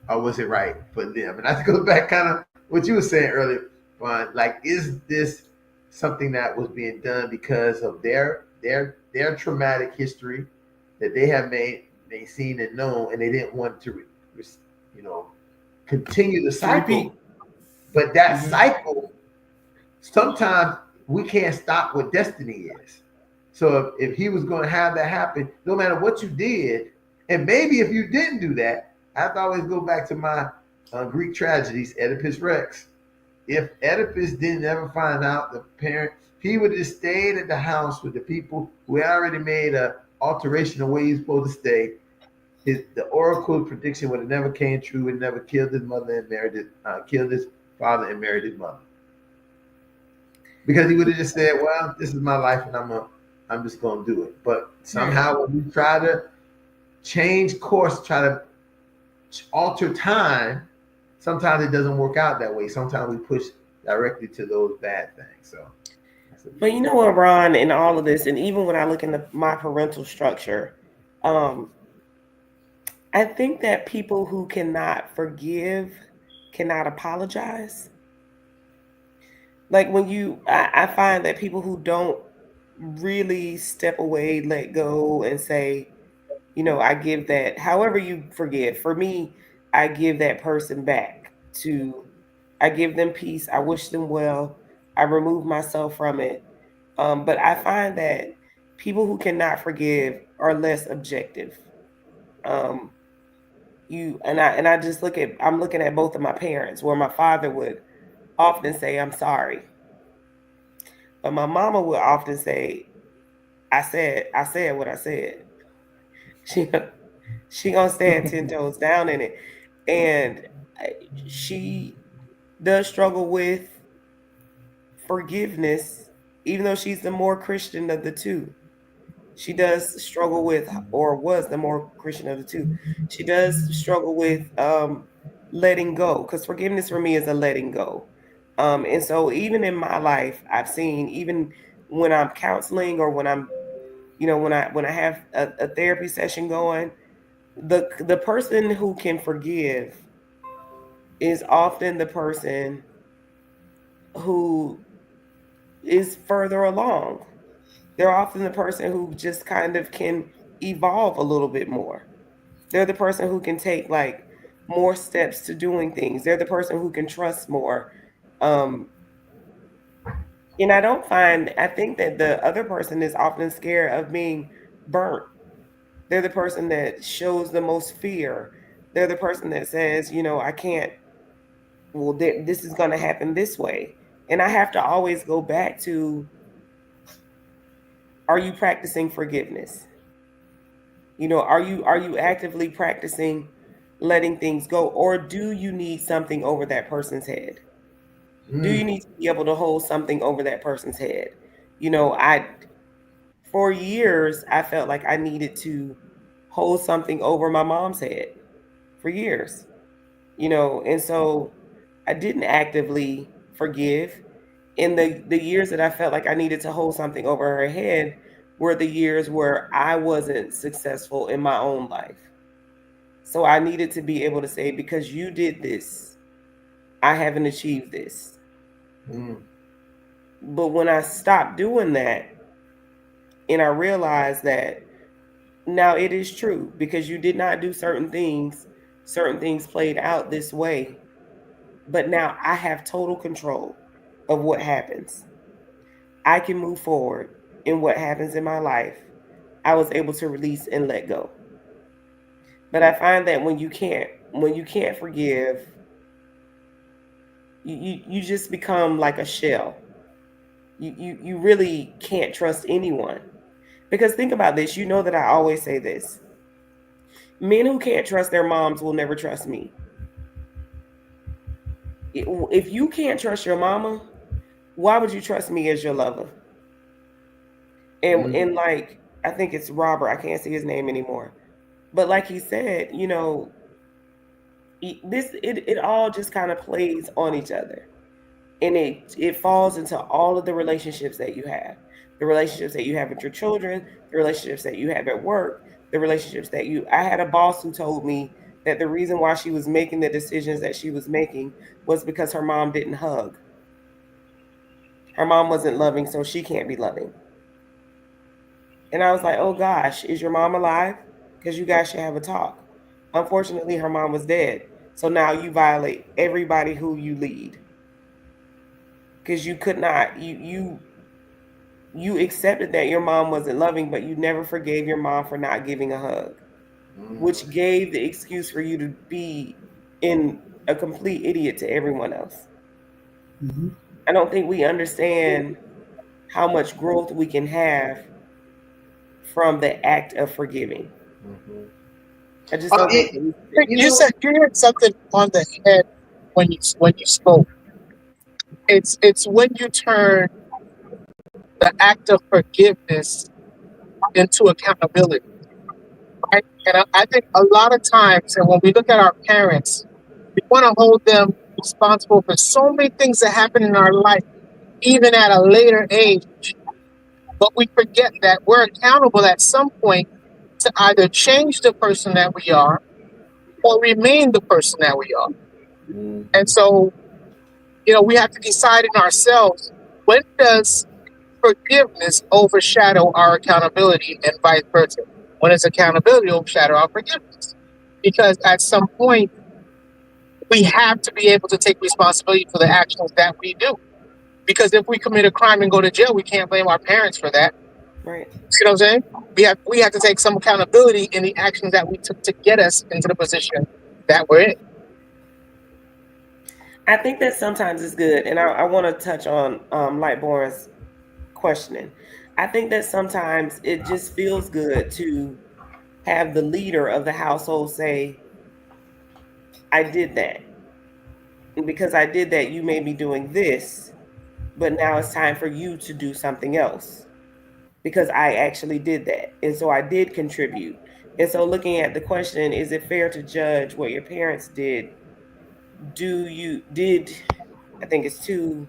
or was it right for them? And I go back kind of what you were saying earlier, but like, is this something that was being done because of their traumatic history that they seen and known, and they didn't want to, you know, continue the To repeat. cycle. But that Mm-hmm. cycle, sometimes we can't stop what destiny is. So if he was going to have that happen, no matter what you did, and maybe if you didn't do that, I have to always go back to my Greek tragedies, Oedipus Rex. If Oedipus didn't ever find out the parent, he would have just stayed at the house with the people who had already made a alteration of where he's supposed to stay. The oracle prediction would have never came true. And never killed his mother and killed his father and married his mother, because he would have just said, "Well, this is my life, and I'm just gonna do it." But somehow, when we try to change course, try to alter time, sometimes it doesn't work out that way. Sometimes we push directly to those bad things. So, But you know what, Ron, in all of this, and even when I look into my parental structure, um, I think that people who cannot forgive cannot apologize. Like I find that people who don't really step away, let go, and say, I give that, however you forgive. For me, I give that person back to, I give them peace. I wish them well. I remove myself from it. But I find that people who cannot forgive are less objective. Um, I just I'm looking at both of my parents, where my father would often say, "I'm sorry," but my mama would often say, I said what I said." She she gonna stand 10 toes down in it, and she does struggle with forgiveness, even though she's the more Christian of the two. She does struggle with, or was the more Christian of the two. She does struggle with letting go, because forgiveness for me is a letting go. And so even in my life, I've seen, even when I'm counseling, or when I'm, when I have a therapy session going, the person who can forgive is often the person who is further along. They're often the person who just kind of can evolve a little bit more. They're the person who can take, like, more steps to doing things. They're the person who can trust more. Um, and I think that the other person is often scared of being burnt. They're the person that shows the most fear. They're the person that says, I can't, well, this is going to happen this way. And I have to always go back to, are you practicing forgiveness? Are you actively practicing letting things go, or do you need something over that person's head? Do you Mm. need to be able to hold something over that person's head? I for years I felt like I needed to hold something over my mom's head for years. And so I didn't actively forgive. In the years that I felt like I needed to hold something over her head were the years where I wasn't successful in my own life. So I needed to be able to say, because you did this, I haven't achieved this. Mm. But when I stopped doing that and I realized that now it is true, because you did not do certain things played out this way. But now I have total control of what happens. I can move forward in what happens in my life. I was able to release and let go. But I find that when you can't forgive, you just become like a shell. You really can't trust anyone. Because think about this, that I always say this. Men who can't trust their moms will never trust me. If you can't trust your mama, why would you trust me as your lover? And Mm. and like, I think it's Robert, I can't see his name anymore. But like he said, it all just kind of plays on each other. And it falls into all of the relationships that you have. The relationships that you have with your children, the relationships that you have at work, the relationships that you I had a boss who told me that the reason why she was making the decisions that she was making was because her mom didn't hug. Her mom wasn't loving, so she can't be loving. And I was like, oh gosh, is your mom alive? Because you guys should have a talk. Unfortunately, her mom was dead. So now you violate everybody who you lead. Because you could not, you accepted that your mom wasn't loving, but you never forgave your mom for not giving a hug, Mm. which gave the excuse for you to be in a complete idiot to everyone else. Mm-hmm. I don't think we understand how much growth we can have from the act of forgiving. Mhm. I just don't think It, that we. you You know. said you hit something on the head when you spoke. It's when you turn the act of forgiveness into accountability, right? And I think a lot of times, and when we look at our parents, we want to hold them responsible for so many things that happen in our life, even at a later age. But we forget that we're accountable at some point to either change the person that we are or remain the person that we are. And Mhm. so, we have to decide in ourselves, when does forgiveness overshadow our accountability and vice versa? When does accountability overshadow our forgiveness? Because at some point, we have to be able to take responsibility for the actions that we do. Because if we commit a crime and go to jail, we can't blame our parents for that. Right. See what I'm saying? We have to take some accountability in the actions that we took to get us into the position that we're in. I think that sometimes it's good, and I want to touch on Lightborn's questioning. I think that sometimes it just feels good to have the leader of the household say, I did that. And because I did that, you may be doing this, but now it's time for you to do something else because I actually did that. And so I did contribute. And so, looking at the question, is it fair to judge what your parents did? Did, I think it's to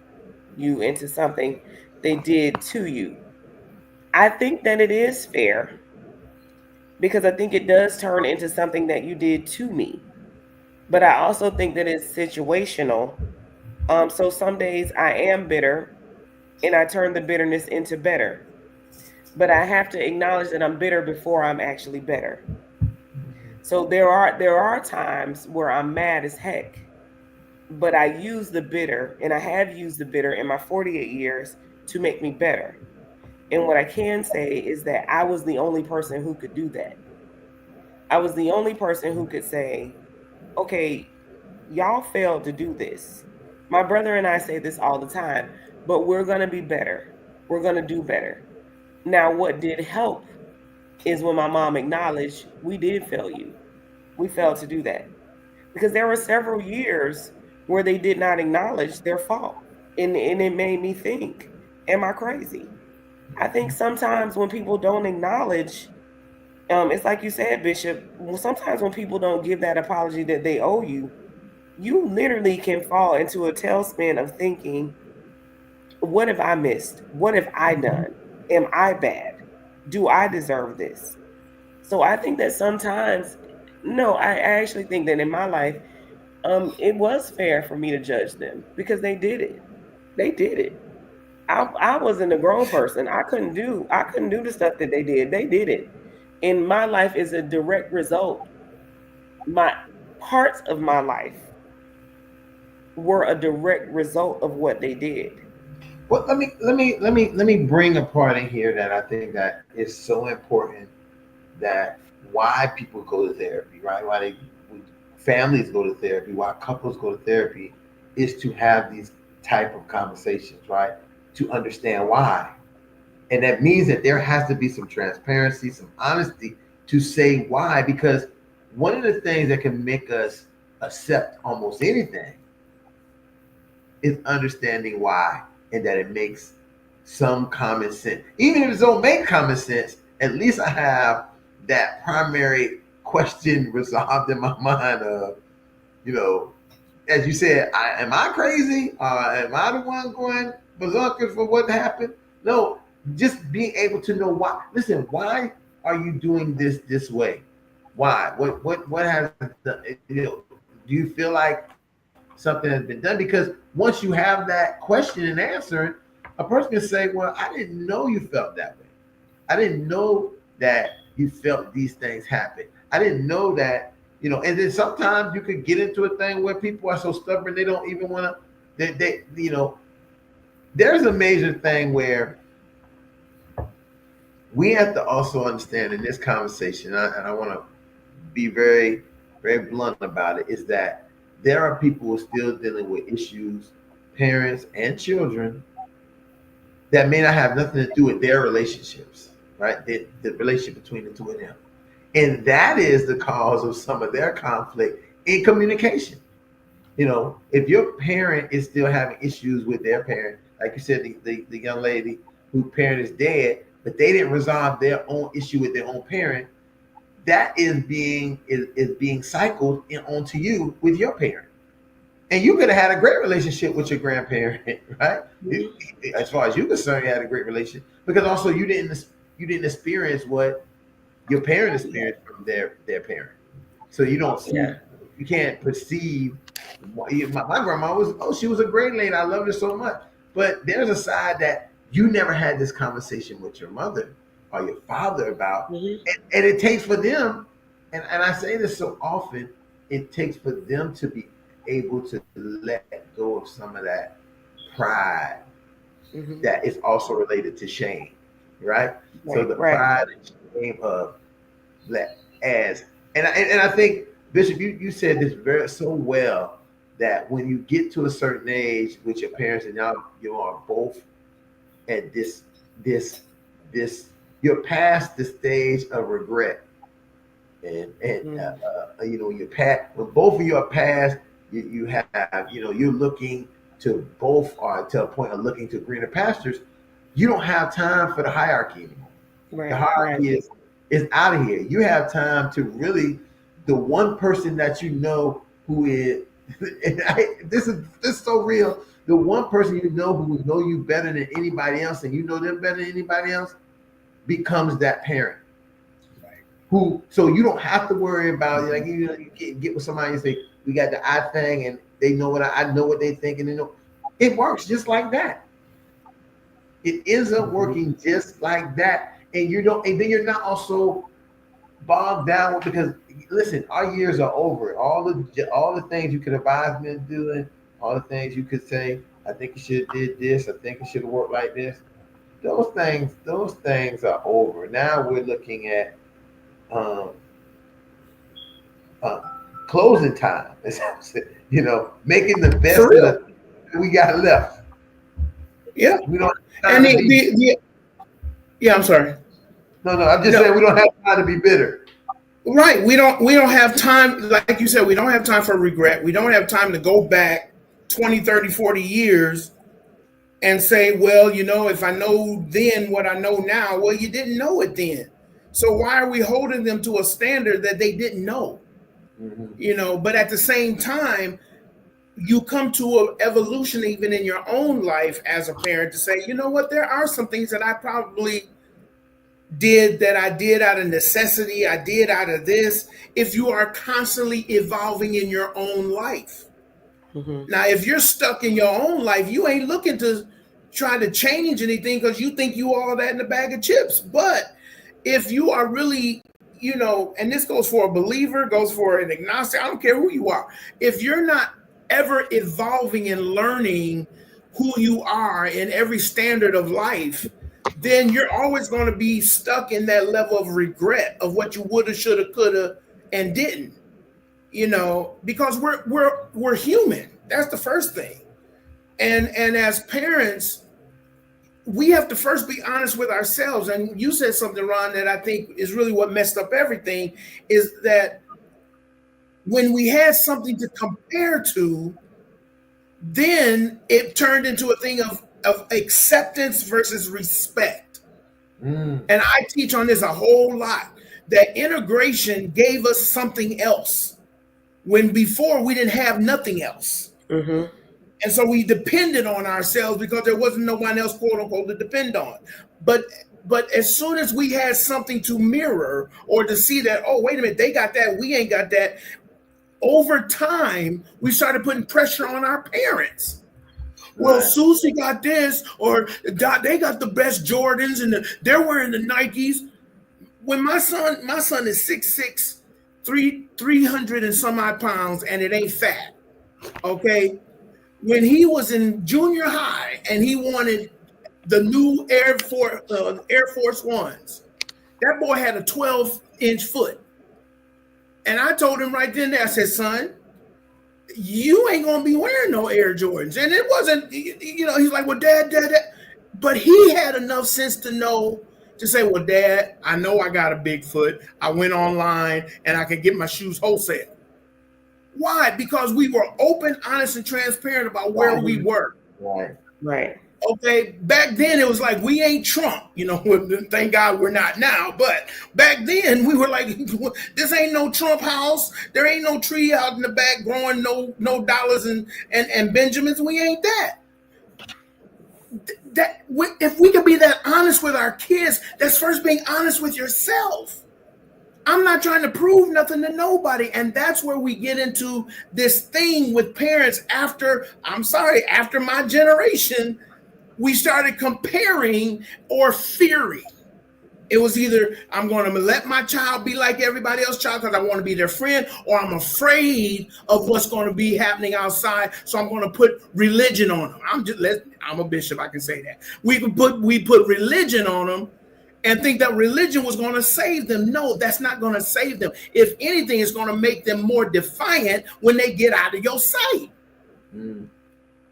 you, into something they did to you? I think that it is fair because I think it does turn into something that you did to me. But I also think that it's situational. So some days I am bitter and I turn the bitterness into better. But I have to acknowledge that I'm bitter before I'm actually better. So there are times where I'm mad as heck, but I use the bitter, and I have used the bitter in my 48 years to make me better. And what I can say is that I was the only person who could do that. I was the only person who could say, okay, y'all failed to do this. My brother and I say this all the time, but we're going to be better. We're going to do better. Now, what did help is when my mom acknowledged we did fail you. We failed to do that. Because there were several years where they did not acknowledge their fault. And it made me think, am I crazy? I think sometimes when people don't acknowledge, it's like you said, Bishop, well, sometimes when people don't give that apology that they owe you, you literally can fall into a tailspin of thinking, what have I missed? What have I done? Am I bad? Do I deserve this? So I think that sometimes, no, I actually think that in my life, it was fair for me to judge them because they did it. They did it. I wasn't a grown person. I couldn't do the stuff that they did. They did it. And my life is a direct result. My parts of my life were a direct result of what they did. Well, let me bring a part in here that I think that is so important, that why people go to therapy, right? Families go to therapy, why couples go to therapy, is to have these type of conversations, right? To understand why. And that means that there has to be some transparency, some honesty to say why, because one of the things that can make us accept almost anything is understanding why, and that it makes some common sense. Even if it don't make common sense, at least I have that primary question resolved in my mind of, you know, as you said, am I crazy? Am I the one going berserker for what happened? No, just being able to know why. Listen, why are you doing this way? Why? What has do you feel like something has been done? Because once you have that question and answer, a person can say, "Well, I didn't know you felt that way. I didn't know that you felt these things happen. I didn't know that." And then sometimes you could get into a thing where people are so stubborn they don't even want to. There's a major thing where we have to also understand in this conversation, and I want to be very, very blunt about it, is that there are people who are still dealing with issues, parents and children, that may not have nothing to do with their relationships, right? The relationship between the two of them. And that is the cause of some of their conflict in communication. If your parent is still having issues with their parent, like you said, the young lady whose parent is dead, but they didn't resolve their own issue with their own parent, that is being cycled onto you with your parent. And you could have had a great relationship with your grandparent, right? Mm-hmm. As far as you're concerned, you had a great relationship, because also you didn't experience what your parent experienced from their parent. So you don't see, Yeah. you can't perceive. My grandma she was a great lady. I loved her so much. But there's a side that you never had this conversation with your mother or your father about. Mm-hmm. And it takes for them, and I say this so often, it takes for them to be able to let go of some of that pride Mm-hmm. that is also related to shame, right? So Right. the Right. pride and shame of let as and I think, Bishop, you said this very so well, that when you get to a certain age with your parents, and now you are both at this this you're past the stage of regret, and Mm-hmm. you're past, when both of you are past, you have, you're looking to both, or to a point of looking to greener pastures. You don't have time for the hierarchy anymore. The Right. Right. hierarchy is out of here. You have time to really, the one person that you know who is, and this is so real. The one person you know who will know you better than anybody else, and you know them better than anybody else, becomes that parent. Who, so you don't have to worry about, like, you get with somebody and say, we got the I thing, and they know what I know what they think, and they know it works just like that. It ends up Mhm. working just like that, and you don't, and then you're not also bogged down because listen, our years are over. All the things you could advise me doing, all the things you could say, I think you should have did this, I think it should have worked like this. Those things are over. Now we're looking at um, uh, closing time. Making the For best of real. the we got left. Yeah. We don't have And time to be. yeah, I'm sorry. No, no. I'm just No, saying we don't have time to be bitter. right. We don't have time, like you said, we don't have time for regret. We don't have time to go back 20, 30, 40 years and say, well, if I know then what I know now, well, you didn't know it then. So why are we holding them to a standard that they didn't know? Hmm. But at the same time, you come to an evolution even in your own life as a parent to say, you know what, there are some things that I probably did that I did out of necessity, I did out of this. If you are constantly evolving in your own life. Mm-hmm. Now, if you're stuck in your own life, you ain't looking to try to change anything because you think you all that in a bag of chips. But if you are really, and this goes for a believer, goes for an agnostic, I don't care who you are. If you're not ever evolving and learning who you are in every standard of life, then you're always going to be stuck in that level of regret of what you woulda, shoulda, coulda, and didn't. Because we're human. That's the first thing. And as parents, we have to first be honest with ourselves. And you said something, Ron, that I think is really what messed up everything, is that when we had something to compare to, then it turned into a thing of acceptance versus respect. Mm. And I teach on this a whole lot, that integration gave us something else when before we didn't have nothing else. Mm-hmm. And so we depended on ourselves because there wasn't no one else, quote unquote, to depend on. But as soon as we had something to mirror or to see that, oh, wait a minute, they got that, we ain't got that, over time, we started putting pressure on our parents. Well, Right. Susie got this, or they got the best Jordans, and they're wearing the Nikes. When my son is 6'6", 300 and some odd pounds, and it ain't fat. Okay, when he was in junior high and he wanted the new Air Force Ones, that boy had a 12-inch foot, and I told him right then and there, I said, son, you ain't gonna be wearing no Air Jordans. And it wasn't, he's like, well, dad. But he had enough sense to know to say, well, dad, I know I got a big foot. I went online and I can get my shoes wholesale. Why? Because we were open, honest, and transparent about where we were. Right. Right. Okay, back then it was like, we ain't Trump, thank God we're not now. But back then we were like, this ain't no Trump house. There ain't no tree out in the back growing no dollars and Benjamins. We ain't that. If we can be that honest with our kids, that's first being honest with yourself. I'm not trying to prove nothing to nobody. And that's where we get into this thing with parents after my generation. We started comparing or fearing. It was either I'm going to let my child be like everybody else's child because I want to be their friend, or I'm afraid of what's going to be happening outside, so I'm going to put religion on them. I'm a bishop, I can say that. We put religion on them and think that religion was going to save them. No, that's not going to save them. If anything, it's going to make them more defiant when they get out of your sight. Mm.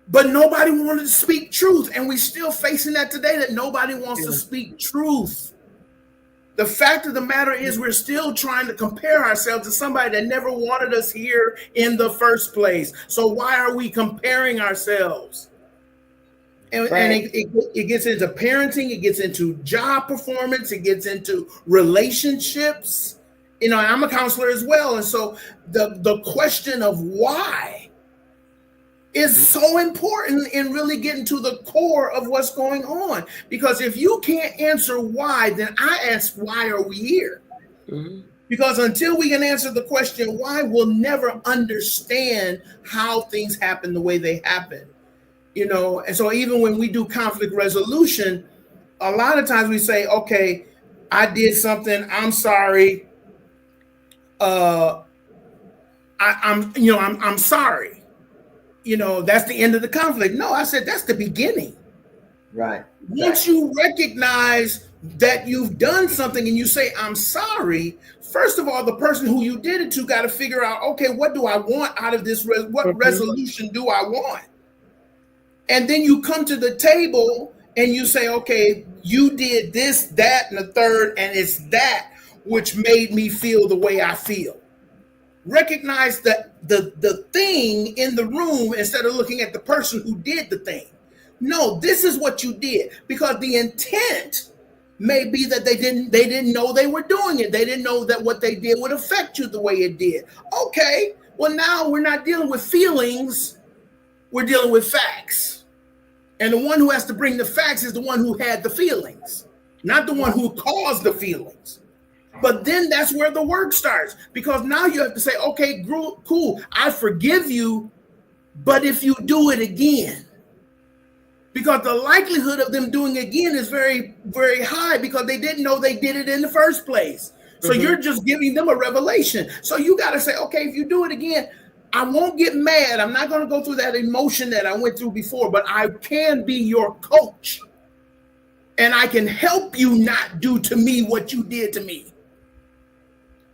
But nobody wanted to speak truth. And we're still facing that today, that nobody wants to speak truth. The fact of the matter is we're still trying to compare ourselves to somebody that never wanted us here in the first place. So why are we comparing ourselves? And it gets into parenting, it gets into job performance, it gets into relationships. I'm a counselor as well. And so the question of why is so important in really getting to the core of what's going on. Because if you can't answer why, then I ask, why are we here? Mm-hmm. Because until we can answer the question why, we'll never understand how things happen the way they happen. And so even when we do conflict resolution, a lot of times we say, okay, I did something, I'm sorry, I'm sorry. That's the end of the conflict. No, I said that's the beginning. Right. Once you recognize that you've done something and you say, I'm sorry, first of all, the person who you did it to got to figure out, okay, what do I want out of this? What resolution do I want? And then you come to the table and you say, okay, you did this, that, and the third, and it's that which made me feel the way I feel. Recognize the thing in the room instead of looking at the person who did the thing. No, this is what you did, because the intent may be that they didn't know they were doing it. They didn't know that what they did would affect you the way it did. Okay, well, now we're not dealing with feelings, we're dealing with facts. And the one who has to bring the facts is the one who had the feelings, not the one who caused the feelings. But then that's where the work starts, because now you have to say, okay, cool, I forgive you, but if you do it again, because the likelihood of them doing it again is very, very high, because they didn't know they did it in the first place. So you're just giving them a revelation. So you got to say, okay, if you do it again, I won't get mad. I'm not going to go through that emotion that I went through before, but I can be your coach. And I can help you not do to me what you did to me.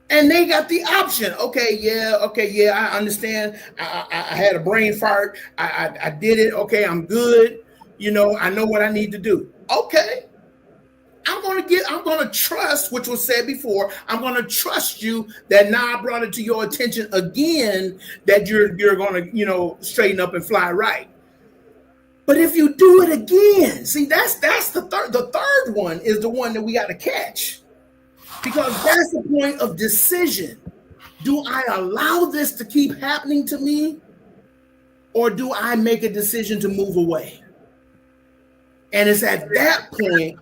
And they got the option. Okay, yeah, I understand. I had a brain fart. I did it. Okay, I'm good. I know what I need to do. Okay. I'm going to trust, which was said before. I'm going to trust you that now I brought it to your attention again, that you're going to, straighten up and fly right. But if you do it again, see, that's the third. The third one is the one that we got to catch, because that's the point of decision. Do I allow this to keep happening to me, or do I make a decision to move away? And it's at that point,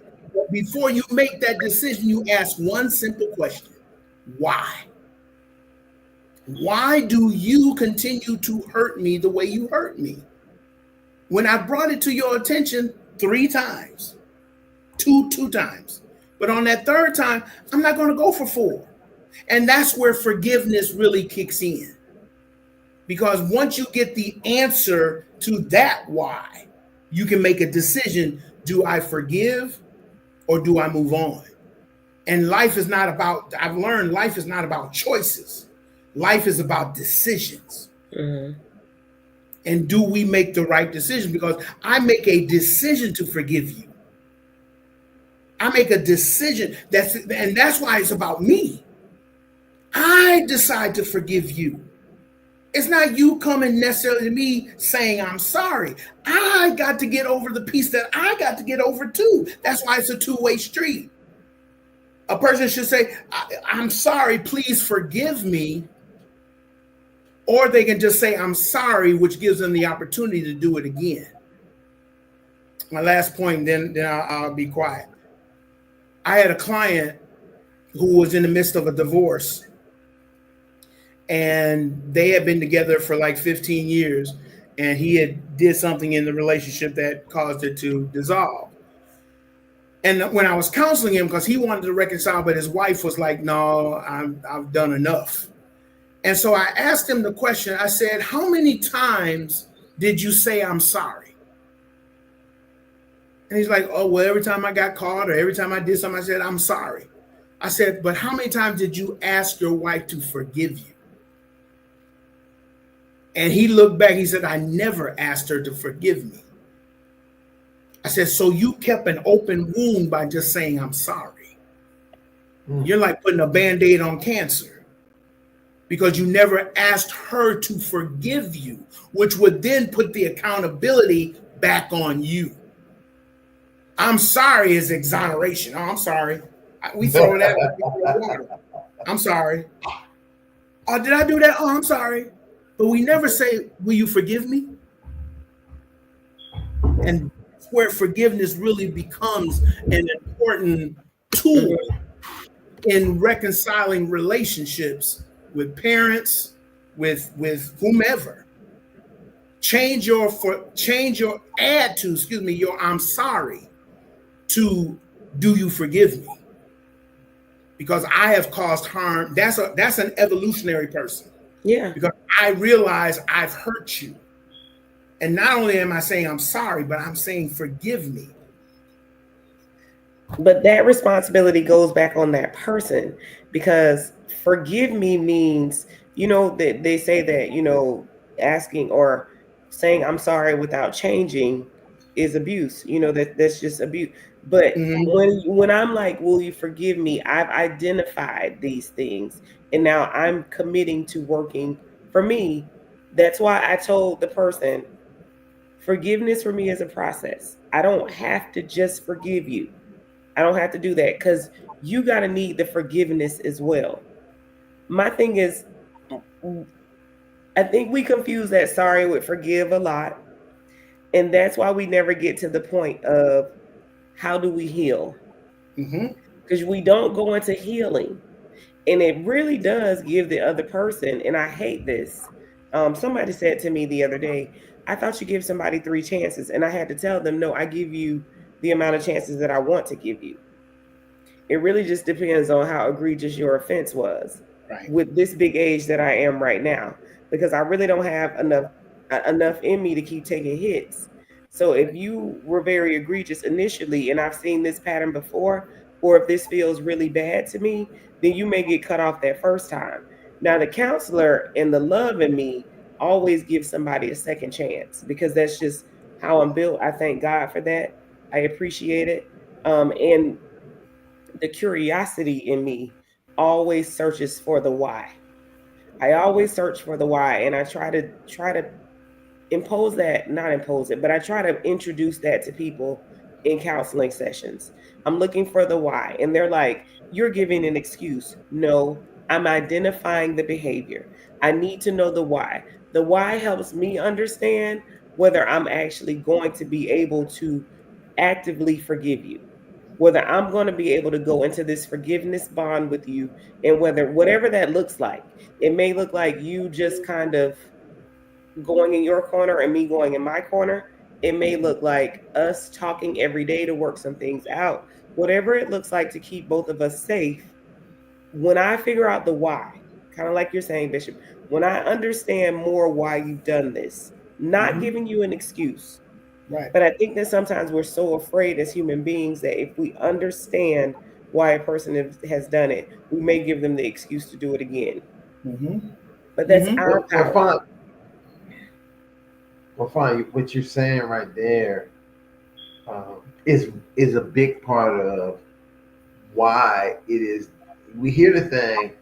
before you make that decision, you ask one simple question: why? Why do you continue to hurt me the way you hurt me? When I brought it to your attention 3 times, two times, but on that third time, I'm not going to go for 4. And that's where forgiveness really kicks in. Because once you get the answer to that why, you can make a decision: do I forgive or do I move on? And life is not about, I've learned life is not about choices. Life is about decisions. Mm-hmm. And do we make the right decision? Because I make a decision to forgive you. I make a decision, and that's why it's about me. I decide to forgive you. It's not you coming necessarily to me saying I'm sorry. I got to get over the piece that I got to get over too. That's why it's a 2-way street. A person should say, I'm sorry, please forgive me. Or they can just say, I'm sorry, which gives them the opportunity to do it again. My last point, then I'll be quiet. I had a client who was in the midst of a divorce, and they had been together for like 15 years, and he had did something in the relationship that caused it to dissolve. And when I was counseling him, because he wanted to reconcile, but his wife was like, no, I've done enough. And so I asked him the question. I said, how many times did you say I'm sorry? And he's like, oh, well, every time I got caught or every time I did something, I said, I'm sorry. I said, but how many times did you ask your wife to forgive you? And he looked back, he said, I never asked her to forgive me. I said, so you kept an open wound by just saying, I'm sorry. You're like putting a Band-Aid on cancer, because you never asked her to forgive you, which would then put the accountability back on you. I'm sorry is exoneration. Oh, I'm sorry. We throw that in the water. I'm sorry. Oh, did I do that? Oh, I'm sorry. But we never say, will you forgive me? And that's where forgiveness really becomes an important tool in reconciling relationships with parents, with whomever. Change your I'm sorry to do you forgive me? because I have caused harm. That's an evolutionary person. Yeah. Because I realize I've hurt you. And not only am I saying I'm sorry, but I'm saying forgive me. But that responsibility goes back on that person, because forgive me means, that they say that, asking or saying I'm sorry without changing is abuse. That's just abuse. But Mm-hmm. when I'm like, will you forgive me? I've identified these things, and now I'm committing to working for me. That's why I told the person, forgiveness for me is a process. I don't have to just forgive you. I don't have to do that, because you got to need the forgiveness as well. My thing is, I think we confuse that sorry with forgive a lot. And that's why we never get to the point of how do we heal? Mm-hmm. Because we don't go into healing. And it really does give the other person, and I hate this. Somebody said to me the other day, I thought you give somebody 3 chances. And I had to tell them, no, I give you the amount of chances that I want to give you. It really just depends on how egregious your offense was Right. with this big age that I am right now, because I really don't have enough in me to keep taking hits. So if you were very egregious initially, and I've seen this pattern before, or if this feels really bad to me, then you may get cut off that first time. Now the counselor and the love in me always gives somebody a second chance, because that's just how I'm built. I thank God for that. I appreciate it. And the curiosity in me always searches for the why. I always search for the why, and I try to impose that, not impose it, but I try to introduce that to people in counseling sessions. I'm looking for the why, and they're like, "You're giving an excuse." No, I'm identifying the behavior. I need to know the why. The why helps me understand whether I'm actually going to be able to actively forgive you, whether I'm going to be able to go into this forgiveness bond with you, and whether whatever that looks like, it may look like you just kind of going in your corner and me going in my corner. It may look like us talking every day to work some things out. Whatever it looks like to keep both of us safe, when I figure out the why, kind of like you're saying, Bishop, when I understand more why you've done this, not Mm-hmm. giving you an excuse, Right. but I think that sometimes we're so afraid as human beings that if we understand why a person has done it, we may give them the excuse to do it again. Mm-hmm. But that's Mm-hmm. our Well, power. fine. Well, fine. What you're saying right there is a big part of why it is. We hear the thing,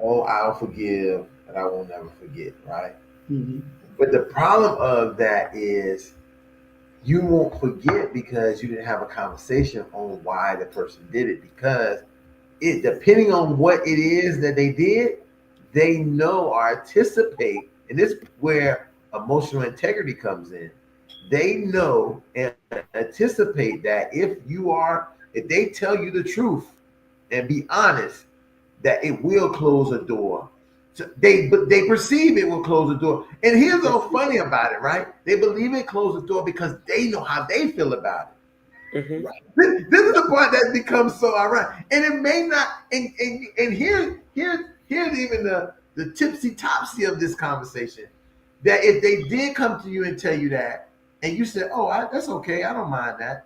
"Oh, I'll forgive, but I will never forget." Right? Mm-hmm. But the problem of that is you won't forget because you didn't have a conversation on why the person did it. Because it, depending on what it is that they did, they know or anticipate, and this is where emotional integrity comes in. They know and anticipate that if they tell you the truth and be honest, that it will close a door. So they perceive it will close the door. And here's what's funny about it, right? They believe it closes the door because they know how they feel about it. Hmm. Right. This is the part that becomes so ironic, and it may not. And here's even the tipsy topsy of this conversation. That if they did come to you and tell you that, and you said, "Oh, that's okay, I don't mind that.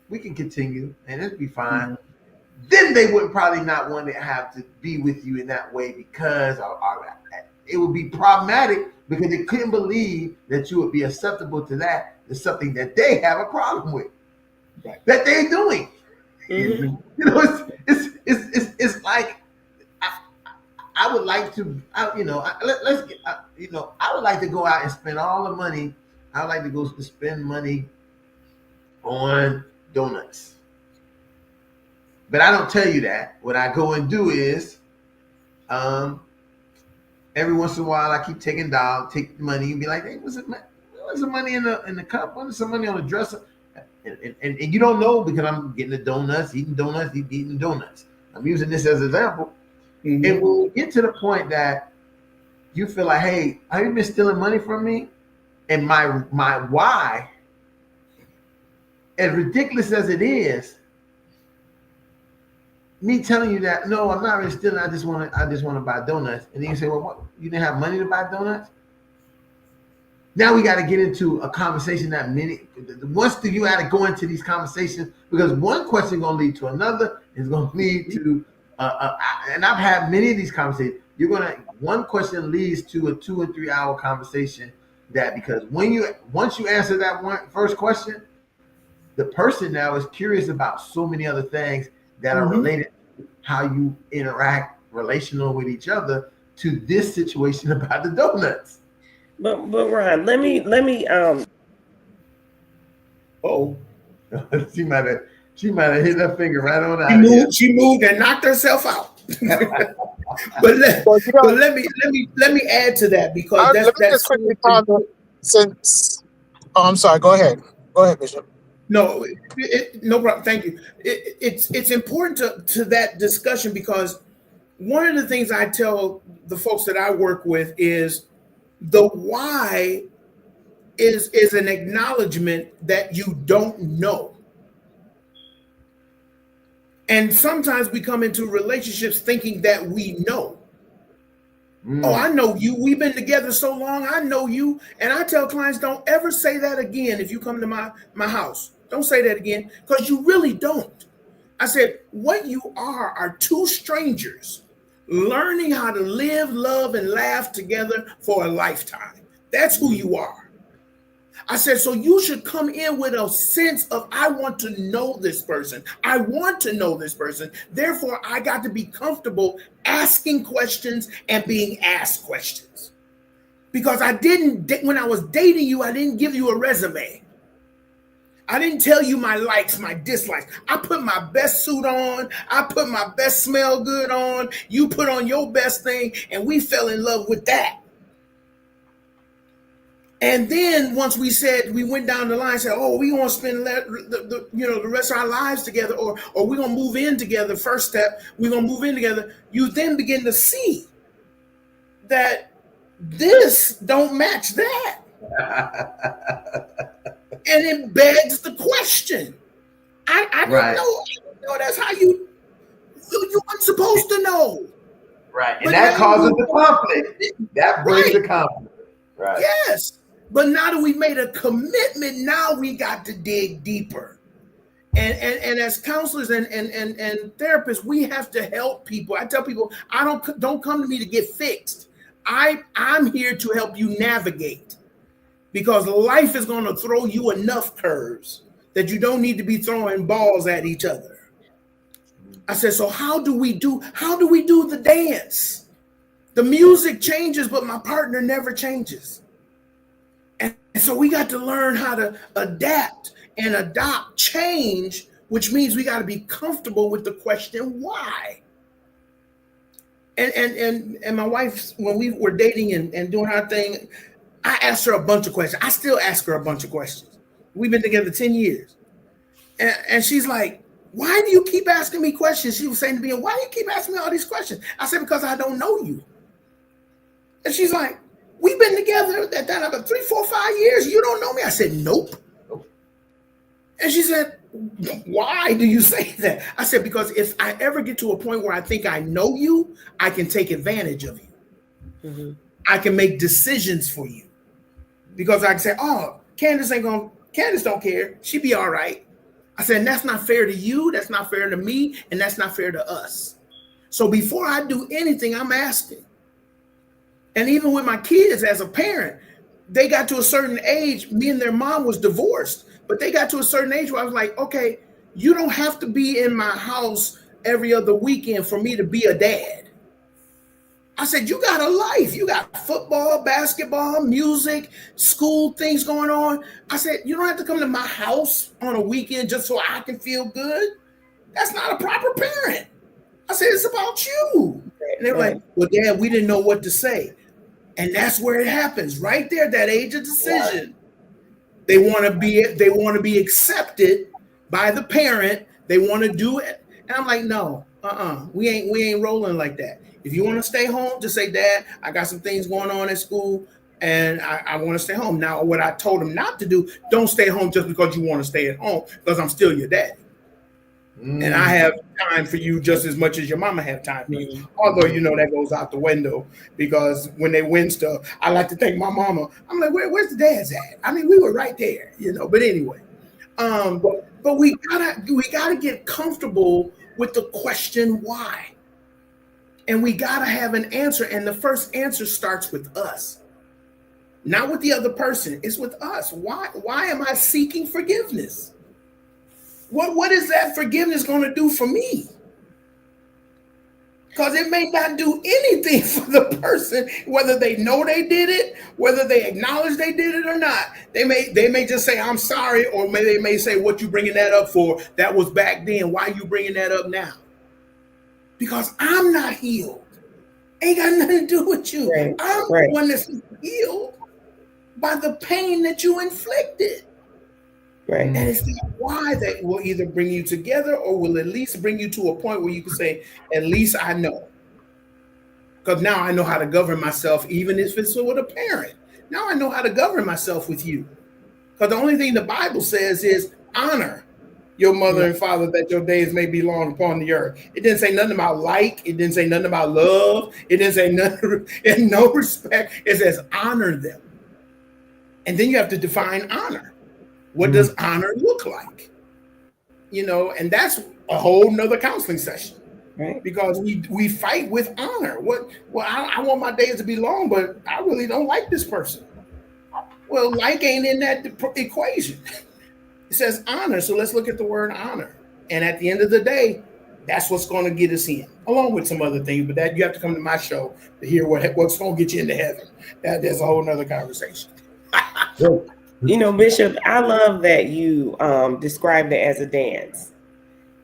We can continue, and it'll be fine." Mm-hmm. Then they would probably not want to have to be with you in that way because it would be problematic because they couldn't believe that you would be acceptable to that. It's something that they have a problem with Right. that they're doing. Hmm. Mm-hmm. You know, it's like I, I would like to, let's get, I would like to go out and spend all the money. I would like to go spend money on donuts, but I don't tell you that. What I go and do is, um, every once in a while, I keep taking take money and be like, "Hey, what's the money in the cup? What's the money on the dresser?" And you don't know because I'm getting the donuts, eating donuts. I'm using this as an example. And Mm-hmm. when we get to the point that you feel like, "Hey, have you been stealing money from me?" And my why, as ridiculous as it is, me telling you that, no, I'm not really stealing. I just want to buy donuts. And then you say, well, what? You didn't have money to buy donuts? Now we got to get into a conversation that once do you got to go into these conversations, because one question going to lead to another, is going to lead to, and I've had many of these conversations. One question leads to a 2 or 3 hour conversation, that because once you answer that first question, the person now is curious about so many other things that are related to how you interact relational with each other, to this situation about the donuts. But Ron, let me Oh, she might have hit her finger right on out of here. She moved and knocked herself out. But let me add to that, because let me just quickly comment, since. Oh, I'm sorry. Go ahead, Bishop. No, no problem. Thank you. It's important to that discussion, because one of the things I tell the folks that I work with is the why is an acknowledgement that you don't know. And sometimes we come into relationships thinking that we know. Oh, I know you. We've been together so long. I know you. And I tell clients, don't ever say that again if you come to my house. Don't say that again, because you really don't. I said, what you are two strangers learning how to live, love, and laugh together for a lifetime. That's who you are. I said, so you should come in with a sense of, I want to know this person. I want to know this person. Therefore, I got to be comfortable asking questions and being asked questions. Because when I was dating you, I didn't give you a resume. I didn't tell you my likes, my dislikes. I put my best suit on. I put my best smell good on. You put on your best thing, and we fell in love with that. And then once we went down the line and said, oh, we want to spend the rest of our lives together, or we're going to move in together. First step, we're going to move in together. You then begin to see that this don't match that. And it begs the question. I don't know. That's how you weren't supposed to know. Right. And that causes the conflict. That brings the conflict. Right. Yes. But now that we made a commitment, now we got to dig deeper. And as counselors and therapists, we have to help people. I tell people, don't come to me to get fixed. I'm here to help you navigate. Because life is going to throw you enough curves that you don't need to be throwing balls at each other. I said, so how do we do the dance? The music changes, but my partner never changes. And so we got to learn how to adapt and adopt change, which means we got to be comfortable with the question, why? And my wife, when we were dating and doing our thing, I asked her a bunch of questions. I still ask her a bunch of questions. We've been together 10 years. And she's like, why do you keep asking me questions? She was saying to me, why do you keep asking me all these questions? I said, because I don't know you. And she's like, we've been together at that about 3, 4, 5 years. You don't know me. I said, nope. And she said, why do you say that? I said, because if I ever get to a point where I think I know you, I can take advantage of you. Mm-hmm. I can make decisions for you. Because I can say, oh, Candace don't care. She be all right. I said, that's not fair to you. That's not fair to me. And that's not fair to us. So before I do anything, I'm asking. And even with my kids as a parent, they got to a certain age. Me and their mom was divorced. But they got to a certain age where I was like, okay, you don't have to be in my house every other weekend for me to be a dad. I said, you got a life. You got football, basketball, music, school things going on. I said, you don't have to come to my house on a weekend just so I can feel good. That's not a proper parent. I said, it's about you. And they were like, well, Dad, we didn't know what to say. And that's where it happens, right there, that age of decision. They want to be accepted by the parent. They want to do it. And I'm like, no, we ain't rolling like that. If you want to stay home, just say, Dad, I got some things going on at school and I want to stay home. Now, what I told him not to do, don't stay home just because you want to stay at home, because I'm still your daddy. And I have time for you just as much as your mama have time for you. Although that goes out the window, because when they win stuff, I like to thank my mama. I'm like, where's the dads at? I mean, we were right there, But anyway, but we gotta get comfortable with the question why, and we gotta have an answer. And the first answer starts with us, not with the other person. It's with us. Why am I seeking forgiveness? What is that forgiveness going to do for me? Because it may not do anything for the person, whether they know they did it, whether they acknowledge they did it or not. They may just say, I'm sorry, or they may say, what you bringing that up for? That was back then. Why you bringing that up now? Because I'm not healed. Ain't got nothing to do with you. Right. I'm the one that's healed by the pain that you inflicted. Right. And it's that why that will either bring you together or will at least bring you to a point where you can say, at least I know. Because now I know how to govern myself, even if it's with a parent. Now I know how to govern myself with you. Because the only thing the Bible says is honor your mother and father, that your days may be long upon the earth. It didn't say nothing about like. It didn't say nothing about love. It didn't say nothing, and no respect. It says honor them. And then you have to define honor. What does honor look like? And that's a whole nother counseling session, right? Because we fight with honor. I want my days to be long, but I really don't like this person. Well, like ain't in that equation. It says honor, so let's look at the word honor. And at the end of the day, that's what's going to get us in, along with some other things. But that you have to come to my show to hear what's going to get you into heaven. That's a whole nother conversation. Bishop, I love that you described it as a dance.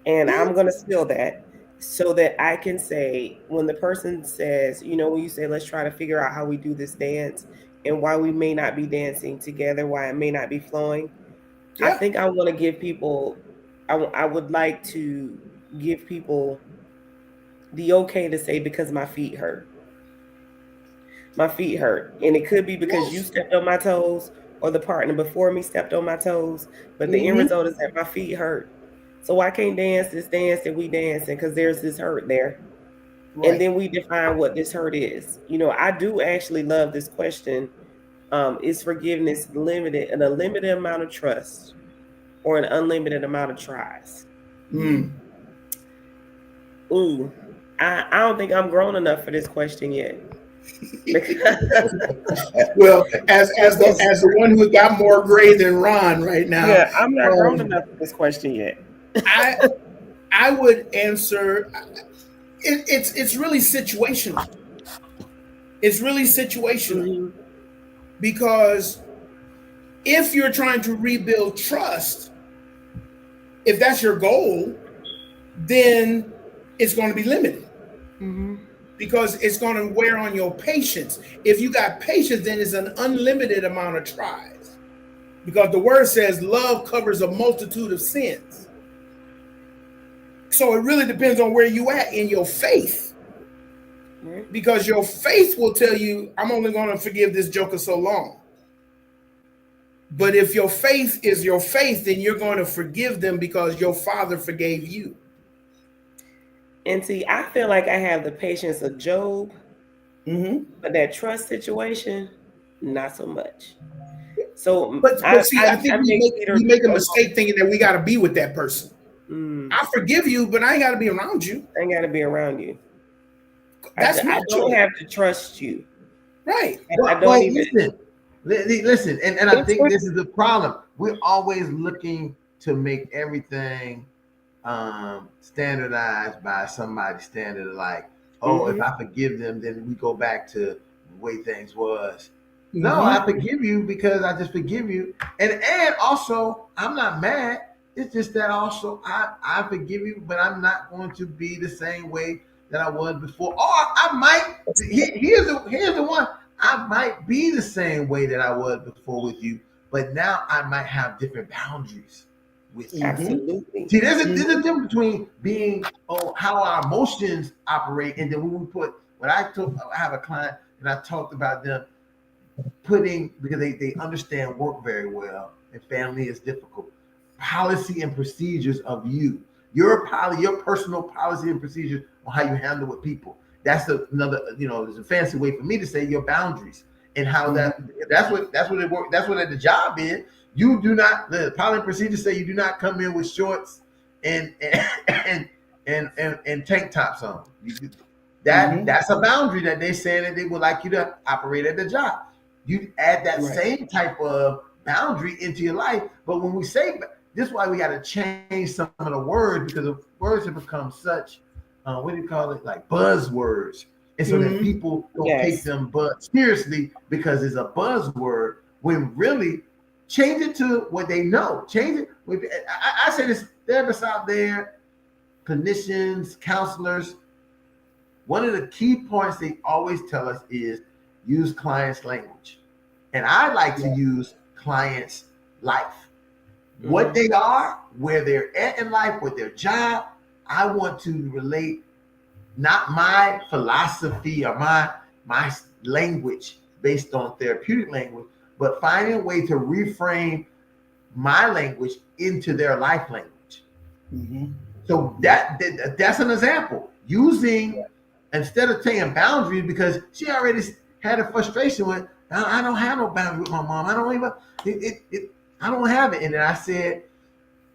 And I'm going to steal that so that I can say, when the person says, when you say, let's try to figure out how we do this dance and why we may not be dancing together, why it may not be flowing. Yeah. I think I want to give people, I would like to give people the okay to say, because my feet hurt. My feet hurt. And it could be because you stepped on my toes, or the partner before me stepped on my toes, but the end result is that my feet hurt. So I can't dance this dance that we dancing because there's this hurt there. Right. And then we define what this hurt is. I do actually love this question. Is forgiveness a limited amount of trust or an unlimited amount of tries? Ooh, I don't think I'm grown enough for this question yet. Well, as the one who got more gray than Ron right now. Yeah, I'm not grown enough for this question yet. I would answer. It's really situational. It's really situational, because if you're trying to rebuild trust, if that's your goal, then it's going to be limited. Because it's going to wear on your patience. If you got patience, then it's an unlimited amount of tries. Because the word says love covers a multitude of sins. So it really depends on where you at in your faith. Because your faith will tell you, I'm only going to forgive this joker so long. But if your faith is your faith, then you're going to forgive them because your father forgave you. And see, I feel like I have the patience of Job, but that trust situation, not so much. So, but see, I think we make a mistake thinking that we got to be with that person. I forgive you, but I ain't got to be around you. I ain't got to be around you. I don't have to trust you. Right. I don't even listen, and I think this is the problem. We're always looking to make everything standardized by somebody's standard, like, if I forgive them, then we go back to the way things was. No, I forgive you because I just forgive you, and also I'm not mad. It's just that also I forgive you, but I'm not going to be the same way that I was before. Or I might. Here's the one. I might be the same way that I was before with you, but now I might have different boundaries with you. Absolutely. See, there's a difference between being how our emotions operate, and then when we put I have a client and I talked about them putting, because they understand work very well and family is difficult, policy and procedures of you. your personal policy and procedures on how you handle with people. That's another, there's a fancy way for me to say your boundaries and how that's what it works. That's what the job is. You do not, the policy and procedures say you do not come in with shorts and and tank tops on. That's a boundary that they're saying that they would like you to operate at the job. You add that same type of boundary into your life. But when we say this, is why we got to change some of the words, because the words have become such what do you call it, like buzzwords, and so that people don't take them seriously because it's a buzzword, when really change it to what they know. Change it. I say this, therapists out there, clinicians, counselors, one of the key points they always tell us is use client's language. And I like to use client's life. What they are, where they're at in life, with their job. I want to relate not my philosophy or my language based on therapeutic language, but finding a way to reframe my language into their life language. So that's an example. Using, instead of saying boundaries, because she already had a frustration with, I don't have no boundary with my mom. I don't even, I don't have it. And then I said,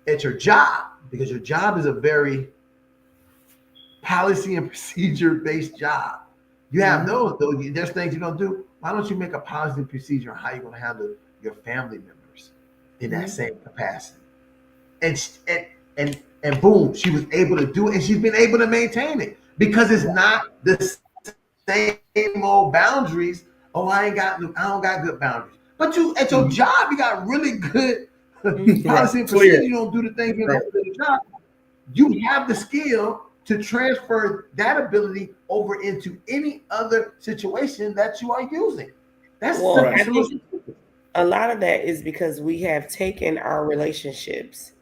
at your job, because your job is a very policy and procedure based job. You have those, though. There's things you don't do. Why don't you make a policy and procedure on how you're going to handle your family members in that same capacity? And boom, she was able to do it, and she's been able to maintain it, because it's not the same old boundaries. Oh, I don't got good boundaries. But you, at your job, you got really good policy and procedure. You don't do the things you don't do at your job. You have the skill to transfer that ability over into any other situation that you are using. That's I think a lot of that is because we have taken our relationships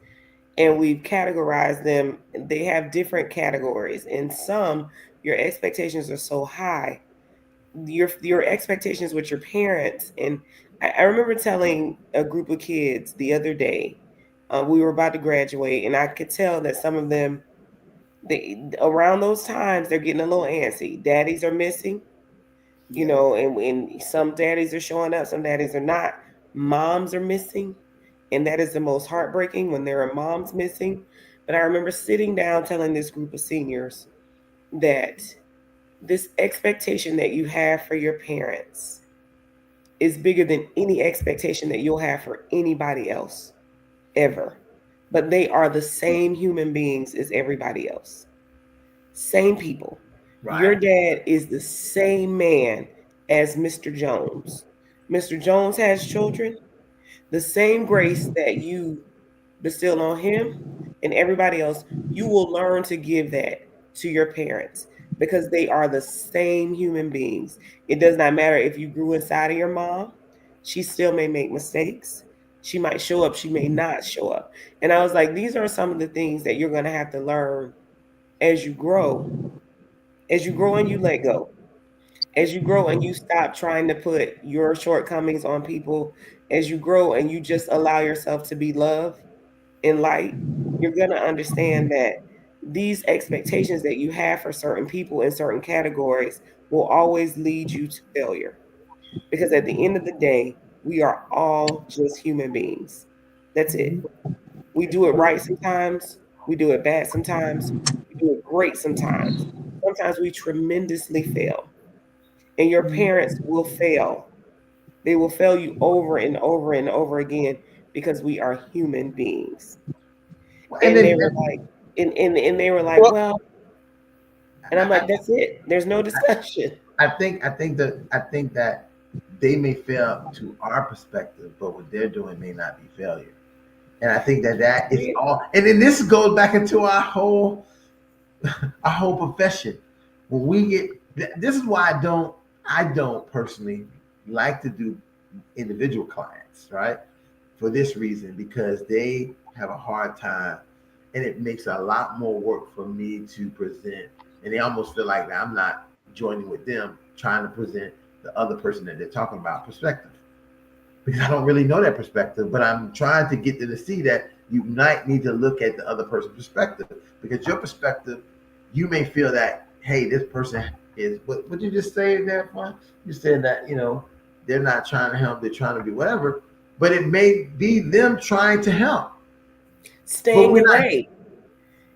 and we've categorized them. They have different categories. In some, your expectations are so high. Your expectations with your parents. And I remember telling a group of kids the other day, we were about to graduate, and I could tell that some of them, around those times, they're getting a little antsy. Daddies are missing, and some daddies are showing up, some daddies are not. Moms are missing, and that is the most heartbreaking, when there are moms missing. But I remember sitting down telling this group of seniors that this expectation that you have for your parents is bigger than any expectation that you'll have for anybody else ever. But they are the same human beings as everybody else. Same people. Right. Your dad is the same man as Mr. Jones. Mr. Jones has children. The same grace that you bestow on him and everybody else, you will learn to give that to your parents, because they are the same human beings. It does not matter if you grew inside of your mom. She still may make mistakes. She might show up, she may not show up. And I was like, these are some of the things that you're going to have to learn as you grow. As you grow and you let go. As you grow and you stop trying to put your shortcomings on people. As you grow and you just allow yourself to be love and light, you're going to understand that these expectations that you have for certain people in certain categories will always lead you to failure. Because at the end of the day, we are all just human beings. That's it. We do it right sometimes. We do it bad sometimes. We do it great sometimes. Sometimes we tremendously fail. And your parents will fail. They will fail you over and over and over again, because we are human beings. And they were like, and they were like, well, and I'm like, that's it. There's no discussion. I think that they may fail to our perspective, but what they're doing may not be failure. And I think that is all. And then this goes back into our whole profession. When we get, this is why I don't personally like to do individual clients, right? For this reason, because they have a hard time, and it makes a lot more work for me to present, and they almost feel like I'm not joining with them, trying to present the other person that they're talking about perspective, because I don't really know that perspective, but I'm trying to get them to see that you might need to look at the other person's perspective, because your perspective, you may feel that, hey, this person is what you just say there, fun. You said that, they're not trying to help, they're trying to do whatever, but it may be them trying to help. Staying away.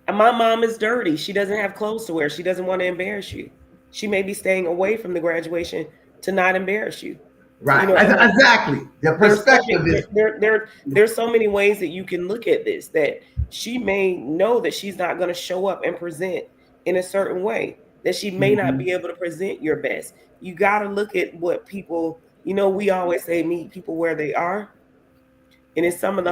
And my mom is dirty. She doesn't have clothes to wear. She doesn't want to embarrass you. She may be staying away from the graduation to not embarrass you. Right. Exactly. The perspective is there's so many ways that you can look at this, that she may know that she's not going to show up and present in a certain way, that she may not be able to present your best. You got to look at what people, we always say meet people where they are. And it's one of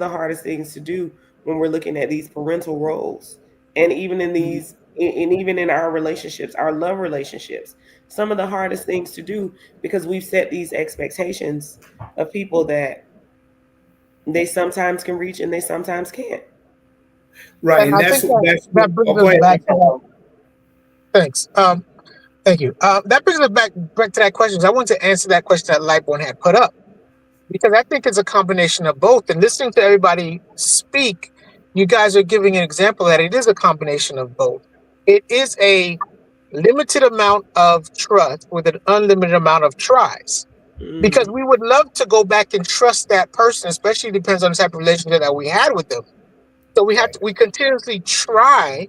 the hardest things to do when we're looking at these parental roles. And even in these, and even in our relationships, our love relationships, some of the hardest things to do, because we've set these expectations of people that they sometimes can reach and they sometimes can't. Right. And that's that brings us back to, thanks. Thank you. That brings us back to that question. I want to answer that question that Lightborn had put up, because I think it's a combination of both. And listening to everybody speak, you guys are giving an example that it is a combination of both. It is a limited amount of trust with an unlimited amount of tries. Because we would love to go back and trust that person, especially depends on the type of relationship that we had with them. So we continuously try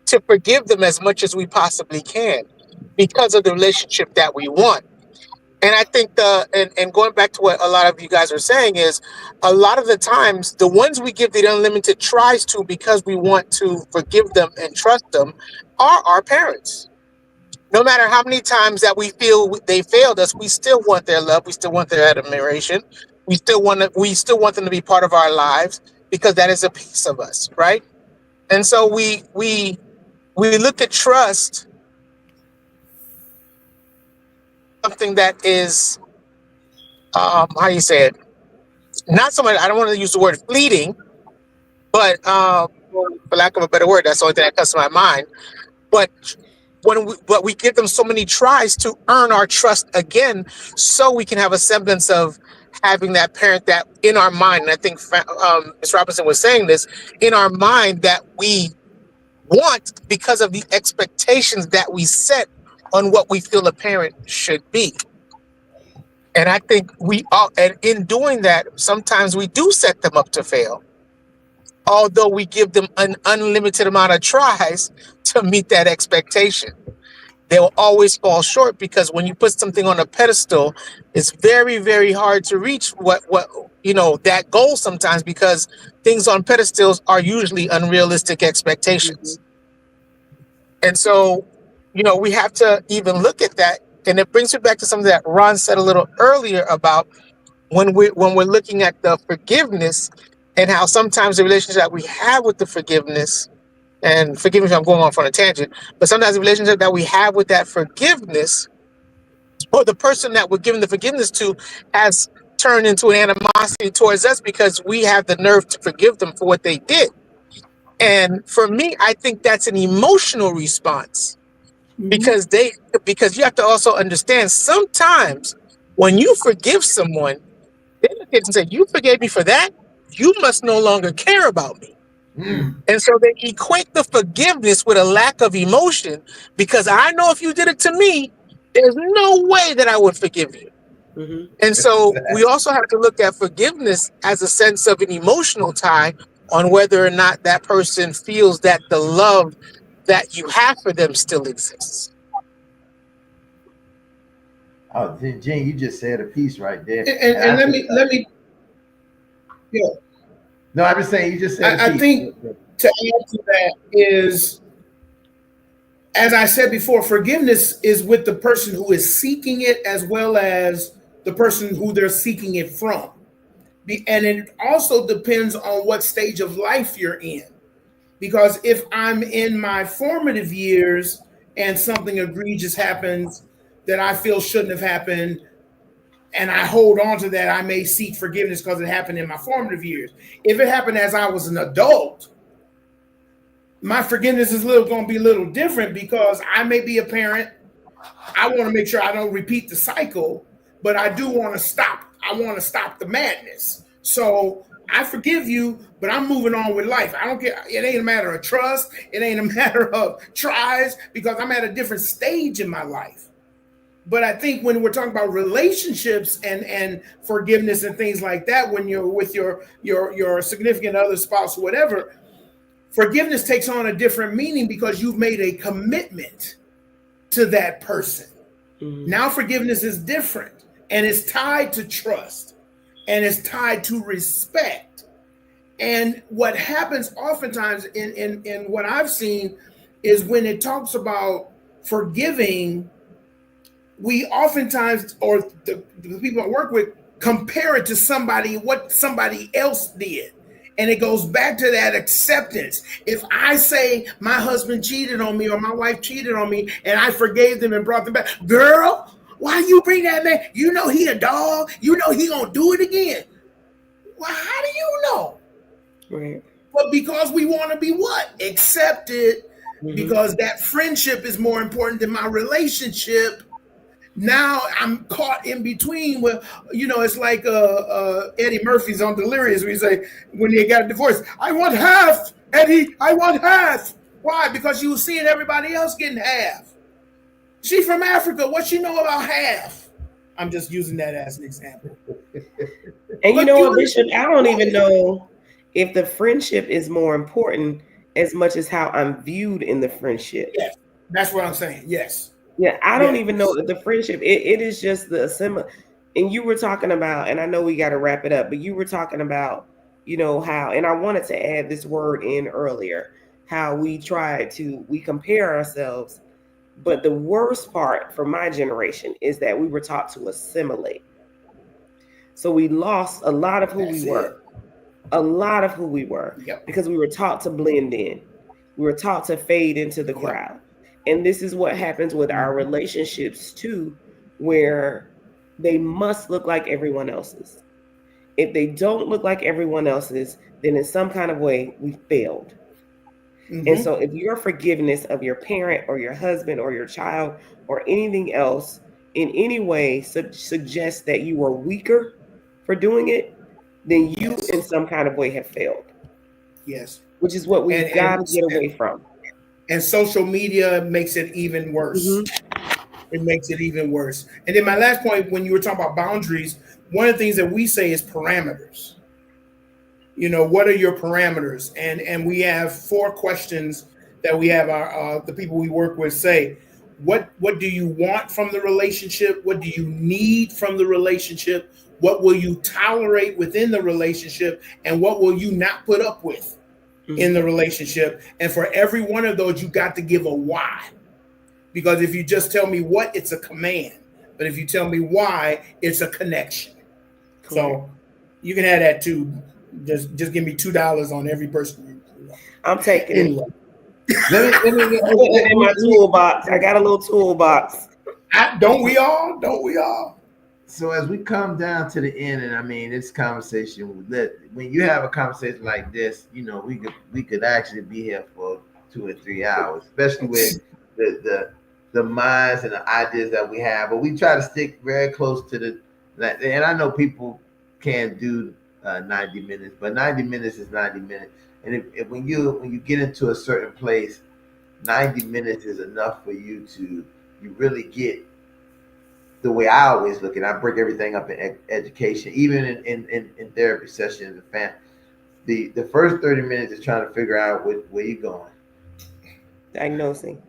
to forgive them as much as we possibly can because of the relationship that we want. And I think and going back to what a lot of you guys are saying is, a lot of the times, the ones we give the unlimited tries to because we want to forgive them and trust them are our parents. No matter how many times that we feel they failed us, we still want their love. We still want their admiration. We still want them to be part of our lives, because that is a piece of us, right? And so we look at trust, something that is, how you say it? Not so much. I don't want to use the word fleeting, but for lack of a better word, that's the only thing that comes to my mind. But we give them so many tries to earn our trust again, so we can have a semblance of having that parent that in our mind, and I think Ms. Robinson was saying this, in our mind, that we want because of the expectations that we set on what we feel a parent should be. And I think and in doing that, sometimes we do set them up to fail, although we give them an unlimited amount of tries to meet that expectation. They will always fall short, because when you put something on a pedestal, it's very, very hard to reach that goal sometimes, because things on pedestals are usually unrealistic expectations. And so, we have to even look at that. And it brings me back to something that Ron said a little earlier about when we're looking at the forgiveness, and how sometimes the relationship that we have with the forgiveness, and forgive me if I'm going off on a tangent, but sometimes the relationship that we have with that forgiveness, or the person that we're giving the forgiveness to, has turned into an animosity towards us because we have the nerve to forgive them for what they did. And for me, I think that's an emotional response, because you have to also understand, sometimes when you forgive someone, they look at it and say, "You forgave me for that? You must no longer care about me." And so they equate the forgiveness with a lack of emotion, because I know if you did it to me, there's no way that I would forgive you. And so we also have to look at forgiveness as a sense of an emotional tie on whether or not that person feels that the love that you have for them still exists. Oh, Jen, you just said a piece right there. And let me. Yeah. No, I'm just saying, you just said. I think to add to that is, as I said before, forgiveness is with the person who is seeking it, as well as the person who they're seeking it from. And it also depends on what stage of life you're in. Because if I'm in my formative years and something egregious happens that I feel shouldn't have happened, and I hold on to that, I may seek forgiveness because it happened in my formative years. If it happened as I was an adult, my forgiveness is going to be a little different, because I may be a parent. I want to make sure I don't repeat the cycle, but I do want to stop. I want to stop the madness. So I forgive you, but I'm moving on with life. I don't care. It ain't a matter of trust. It ain't a matter of tries, because I'm at a different stage in my life. But I think when we're talking about relationships and forgiveness and things like that, when you're with your significant other, spouse, whatever, forgiveness takes on a different meaning because you've made a commitment to that person. Now forgiveness is different, and it's tied to trust, and it's tied to respect. And what happens oftentimes in what I've seen is when it talks about forgiving, we oftentimes, or the people I work with, compare it to what somebody else did. And it goes back to that acceptance. If I say my husband cheated on me or my wife cheated on me and I forgave them and brought them back, girl, why you bring that man? You know he a dog. You know he gonna do it again. Well, how do you know? Right. But because we want to be what? Accepted, because that friendship is more important than my relationship. Now I'm caught in between where, it's like Eddie Murphy's on Delirious, where he say, when they got a divorce, I want half, Eddie, I want half. Why? Because you were seeing everybody else getting half. She from Africa. What she know about half? I'm just using that as an example. And you know what, Bishop? I don't even know if the friendship is more important as much as how I'm viewed in the friendship. Yes, that's what I'm saying. Yes. Yeah, I don't even know that the friendship, it is just the similar. And you were talking about, and I know we got to wrap it up, but you were talking about, how, and I wanted to add this word in earlier, how we compare ourselves. But the worst part for my generation is that we were taught to assimilate. So we lost a lot of who we were. A lot of who we were, because we were taught to blend in. We were taught to fade into the crowd. And this is what happens with our relationships too, where they must look like everyone else's. If they don't look like everyone else's, then in some kind of way we failed. And so if your forgiveness of your parent or your husband or your child or anything else in any way suggests that you were weaker for doing it, then you in some kind of way have failed. Yes. Which is what we've got to get away from. And social media makes it even worse. It makes it even worse. And then my last point, when you were talking about boundaries, one of the things that we say is parameters. What are your parameters? And we have 4 questions that we have the people we work with say. What do you want from the relationship? What do you need from the relationship? What will you tolerate within the relationship? And what will you not put up with in the relationship? And for every one of those, you got to give a why. Because if you just tell me what, it's a command. But if you tell me why, it's a connection. Cool. So you can have that too. Just give me $2 on every person. I'm taking anyway. Let me in my toolbox. I got a little toolbox. Don't we all? So as we come down to the end, and I mean, this conversation, when you have a conversation like this, we could actually be here for 2 or 3 hours, especially with the minds and the ideas that we have. But we try to stick very close to and I know people can't do 90 minutes, but 90 minutes is 90 minutes. And if when you get into a certain place, 90 minutes is enough for you really get the way I always look at it. I break everything up in education, even in therapy sessions and the first 30 minutes is trying to figure out where you're going. Diagnosing.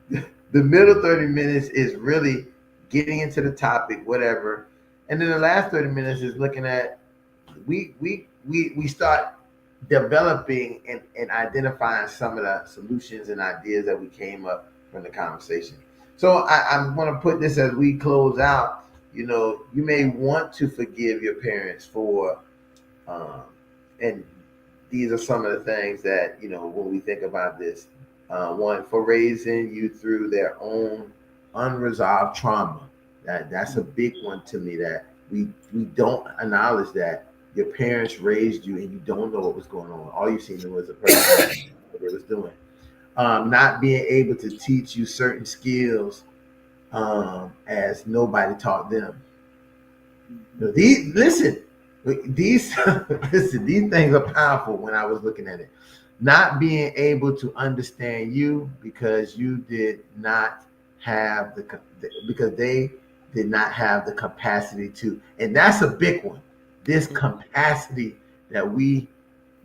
The middle 30 minutes is really getting into the topic, whatever. And then the last 30 minutes is looking at we start developing and identifying some of the solutions and ideas that we came up from the conversation. So I'm going to put this as we close out. You may want to forgive your parents for, and these are some of the things that, when we think about this, one, for raising you through their own unresolved trauma. That's a big one to me, that we don't acknowledge that your parents raised you and you don't know what was going on. All you seen was a person what they was doing. Not being able to teach you certain skills as nobody taught them. Listen, These listen, these things are powerful when I was looking at it. Not being able to understand you because you did not have because they did not have the capacity to, and that's a big one. This capacity that we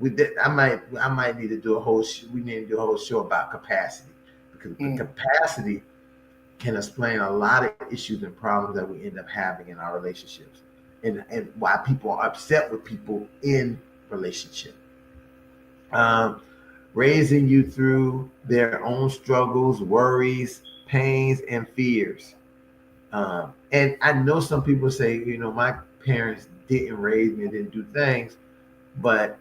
did, I might need to do a whole we need to do a whole show about capacity, because the capacity can explain a lot of issues and problems that we end up having in our relationships, and why people are upset with people in relationship. Um, Raising you through their own struggles, worries, pains, and fears. And I know some people say, my parents didn't raise me, didn't do things, but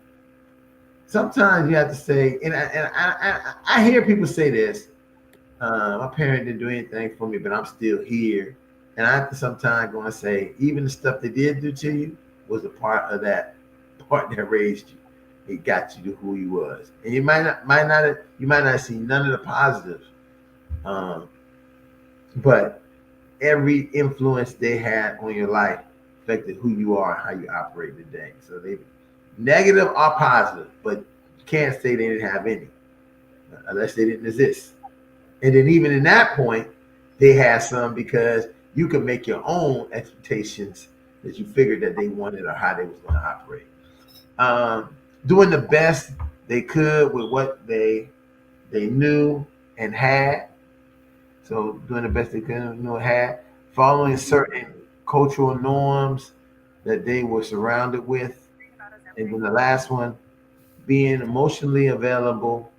sometimes you have to say, and I hear people say this, my parent didn't do anything for me, but I'm still here. And I have to sometimes go and say, even the stuff they did do to you was a part of that part that raised you. It got you to who you was. And you might not see none of the positives, um, but every influence they had on your life affected who you are and how you operate today. So they negative or positive, but you can't say they didn't have any unless they didn't exist. And then even in that point, they had some because you could make your own expectations that you figured that they wanted or how they was going to operate. Doing the best they could with what they knew and had. So doing the best they could and knew and had, following certain cultural norms that they were surrounded with. And then the last one, being emotionally available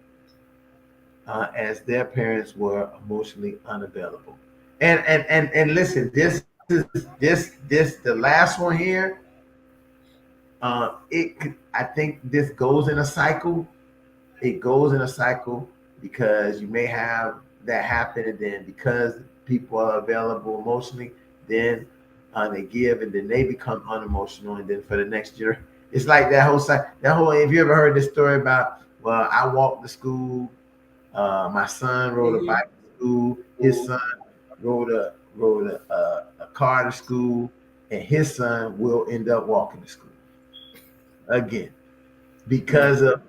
as their parents were emotionally unavailable. And listen, this the last one here. I think this goes in a cycle. It goes in a cycle because you may have that happen, and then because people are available emotionally, then they give, and then they become unemotional, and then for the next year, it's like that whole cycle. That whole. If you ever heard this story about, well, I walked to school. My son rode a bike to school. His son rode a car to school, and his son will end up walking to school again because of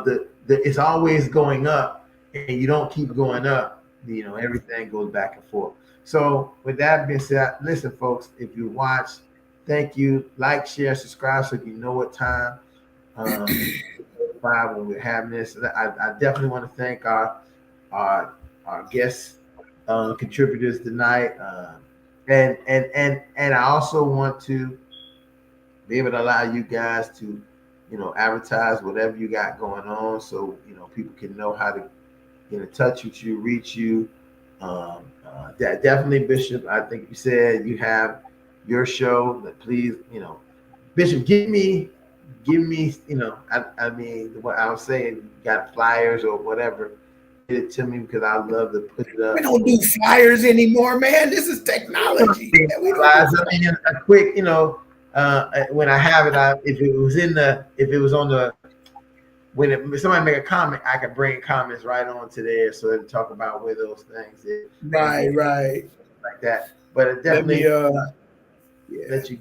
the it's always going up, and you don't keep going up. Everything goes back and forth. So with that being said, listen, folks, if you watch, thank you. Like, share, subscribe, so you know what time when we're having this. I definitely want to thank our our guest contributors tonight, and I also want to be able to allow you guys to, advertise whatever you got going on, so people can know how to get in touch with you, reach you. Definitely, Bishop. I think you said you have your show. That please, Bishop, give me, I mean, what I was saying, you got flyers or whatever, get it to me because I love to put it up. We don't do flyers anymore, man. This is technology. Flyers, I mean, a quick, when I have it, if it was on the, if somebody make a comment, I can bring comments right on to there, so they talk about where those things is. Right, like that. But it definitely let you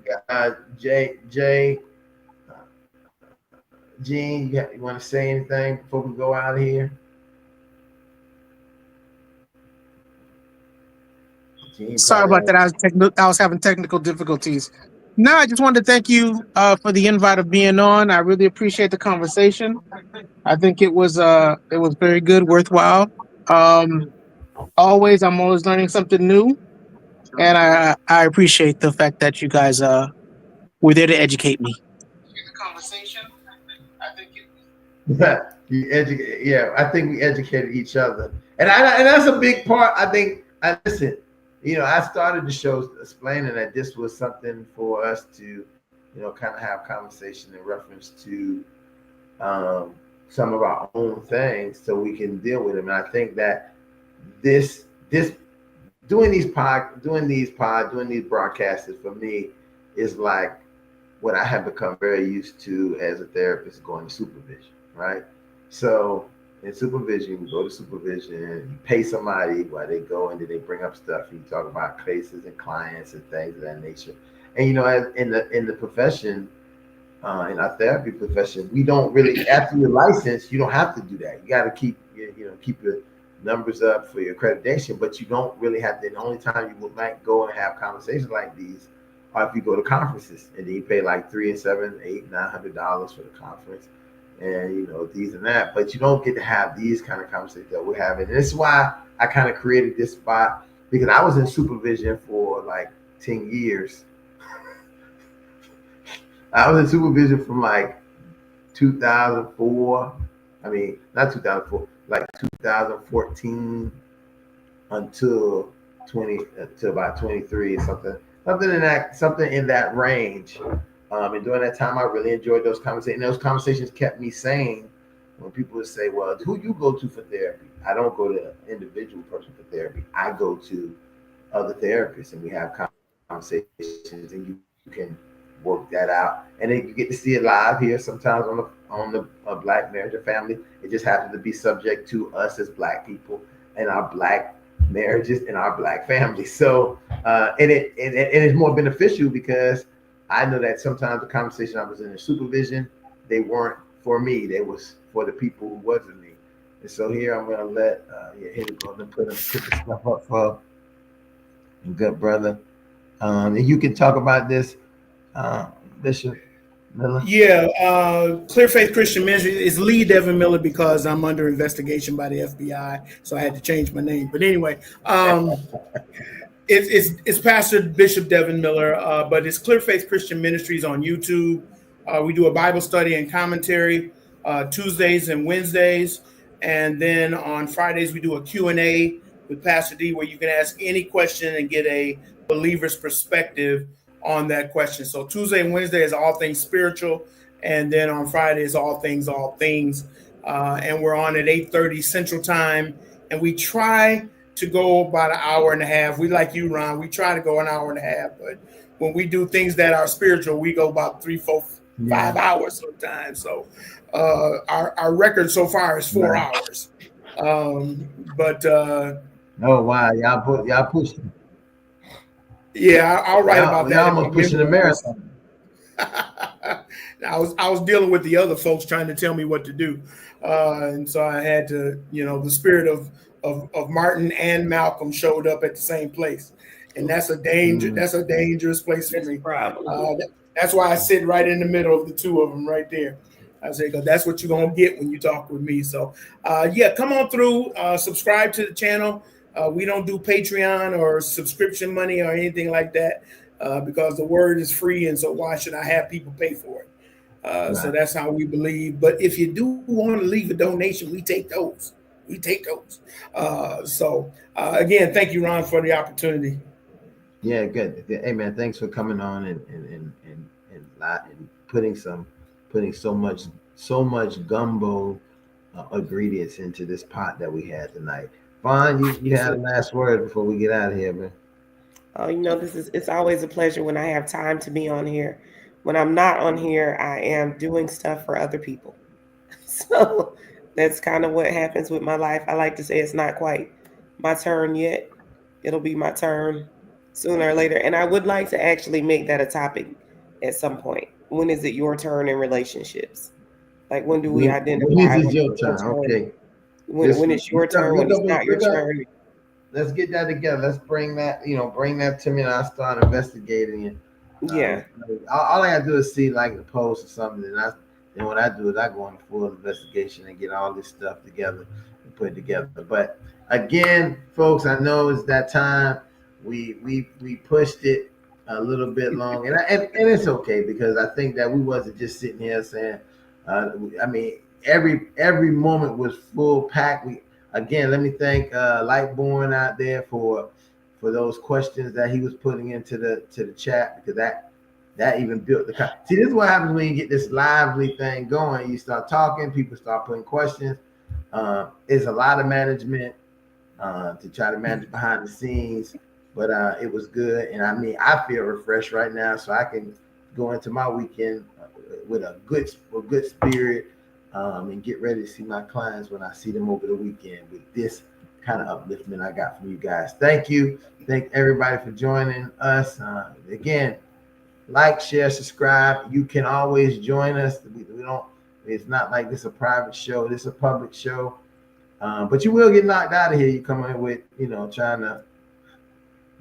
Jay, Gene, you want to say anything before we go out of here? Gene, Sorry about that. I was having technical difficulties. No, I just wanted to thank you for the invite of being on. I really appreciate the conversation. I think it was very good, worthwhile. Always, I'm always learning something new, and I appreciate the fact that you guys were there to educate me. Conversation. I think I think we educated each other, and that's a big part. I think listen. I started the show explaining that this was something for us to, kind of have conversation in reference to some of our own things, so we can deal with them. And I think that this doing these broadcasts for me is like what I have become very used to as a therapist, going to supervision, right? So in supervision, you go to supervision, you pay somebody while they go, and then they bring up stuff. You talk about cases and clients and things of that nature. And in the profession, in our therapy profession. We don't really, after your license, you don't have to do that. You got to keep keep your numbers up for your accreditation, but you don't really have to. The only time you might go and have conversations like these are if you go to conferences, and then you pay like $300 and $700, $800, $900 for the conference, and these and that. But you don't get to have these kind of conversations that we're having. And this is why I kind of created this spot, because I was in supervision for like 10 years. I was in supervision from like 2004. I mean, not 2004, like 2014 until about 23 or something in that range. And during that time, I really enjoyed those conversations. And those conversations kept me sane. When people would say, "Well, who you go to for therapy?" I don't go to an individual person for therapy. I go to other therapists, and we have conversations, and you can work that out. And then you get to see it live here sometimes on the Black Marriage and Family. It just happens to be subject to us as Black people and our Black marriages and our Black families. So and it's more beneficial, because I know that sometimes the conversation I was in supervision, they weren't for me. They was for the people who wasn't me. And so here I'm gonna let here we go. I'm gonna put the stuff up for a good brother. And you can talk about this, Bishop Miller. Yeah, Clear Faith Christian Ministry is Lee Devin Miller, because I'm under investigation by the FBI, so I had to change my name. But anyway, it's Pastor Bishop Devin Miller, but it's Clear Faith Christian Ministries on YouTube. We do a Bible study and commentary Tuesdays and Wednesdays, and then on Fridays we do a Q&A with Pastor D, where you can ask any question and get a believer's perspective on that question. So Tuesday and Wednesday is all things spiritual, and then on Friday is all things. And we're on at 8:30 Central Time, and we try to go about an hour and a half. We, like you, Ron, we try to go an hour and a half, but when we do things that are spiritual, we go about 3, 4, 5 hours sometimes. So our record so far is 4 hours. But oh wow, y'all pushed. Yeah, I'll write about that. Y'all almost pushing the marathon. I was dealing with the other folks trying to tell me what to do, and so I had to, the spirit of Martin and Malcolm showed up at the same place, and that's a danger. That's a dangerous place for me. That's why I sit right in the middle of the two of them right there. I say, because that's what you're gonna get when you talk with me. So, come on through, subscribe to the channel. We don't do Patreon or subscription money or anything like that, because the word is free, and so why should I have people pay for it? So that's how we believe. But if you do want to leave a donation, we take those. Again, thank you, Ron, for the opportunity. Yeah, good. Hey man, thanks for coming on and putting so much gumbo ingredients into this pot that we had tonight. Vaughn, you had a last word before we get out of here, man. Oh, it's always a pleasure when I have time to be on here. When I'm not on here, I am doing stuff for other people. So that's kind of what happens with my life. I like to say it's not quite my turn yet. It'll be my turn sooner or later. And I would like to actually make that a topic at some point. When is it your turn in relationships? Like, when do we identify? When is it your turn? Okay. When it's your turn, when it's not your turn. Let's get that together. Let's bring that to me, and I'll start investigating it. Yeah. All I gotta do is see like a post or something, and what I do is I go on a full investigation and get all this stuff together and put it together. But again, folks, I know it's that time. We pushed it a little bit long, and it's okay, because I think that we wasn't just sitting here saying. I mean, every moment was full packed. Again, let me thank Lightborn out there for those questions that he was putting into the chat, because that even built the. See, this is what happens when you get this lively thing going. You start talking, people start putting questions. It's a lot of management to try to manage behind the scenes, but it was good, and I mean, I feel refreshed right now, so I can go into my weekend with a good spirit, and get ready to see my clients when I see them over the weekend with this kind of upliftment I got from you guys. Thank you. Thank everybody for joining us. Again, like, share, subscribe. You can always join us. We don't. It's not like this a private show. This is a public show. But you will get knocked out of here. You come in with, trying to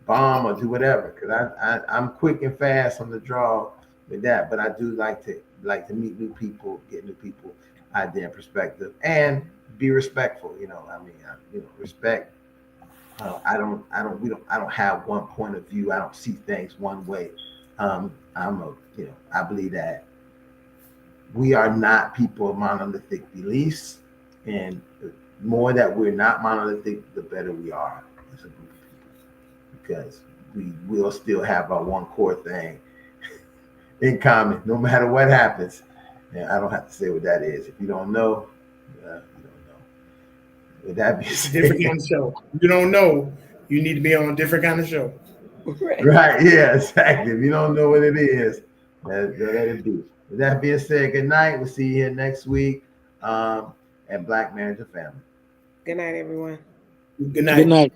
bomb or do whatever. Because I'm quick and fast on the draw with that. But I do like to meet new people, get new people idea and perspective, and be respectful. Respect. I don't have one point of view. I don't see things one way. I believe that we are not people of monolithic beliefs, and the more that we're not monolithic, the better we are as a group of people, because we will still have our one core thing in common, no matter what happens. And I don't have to say what that is. If you don't know, you don't know. With that being It's a said, different kind of show. If you don't know, you need to be on a different kind of show. Right, yeah, exactly. If you don't know what it is, let it be. With that being said, good night. We'll see you here next week at Black Marriage and Family. Good night, everyone. Good night. Good night.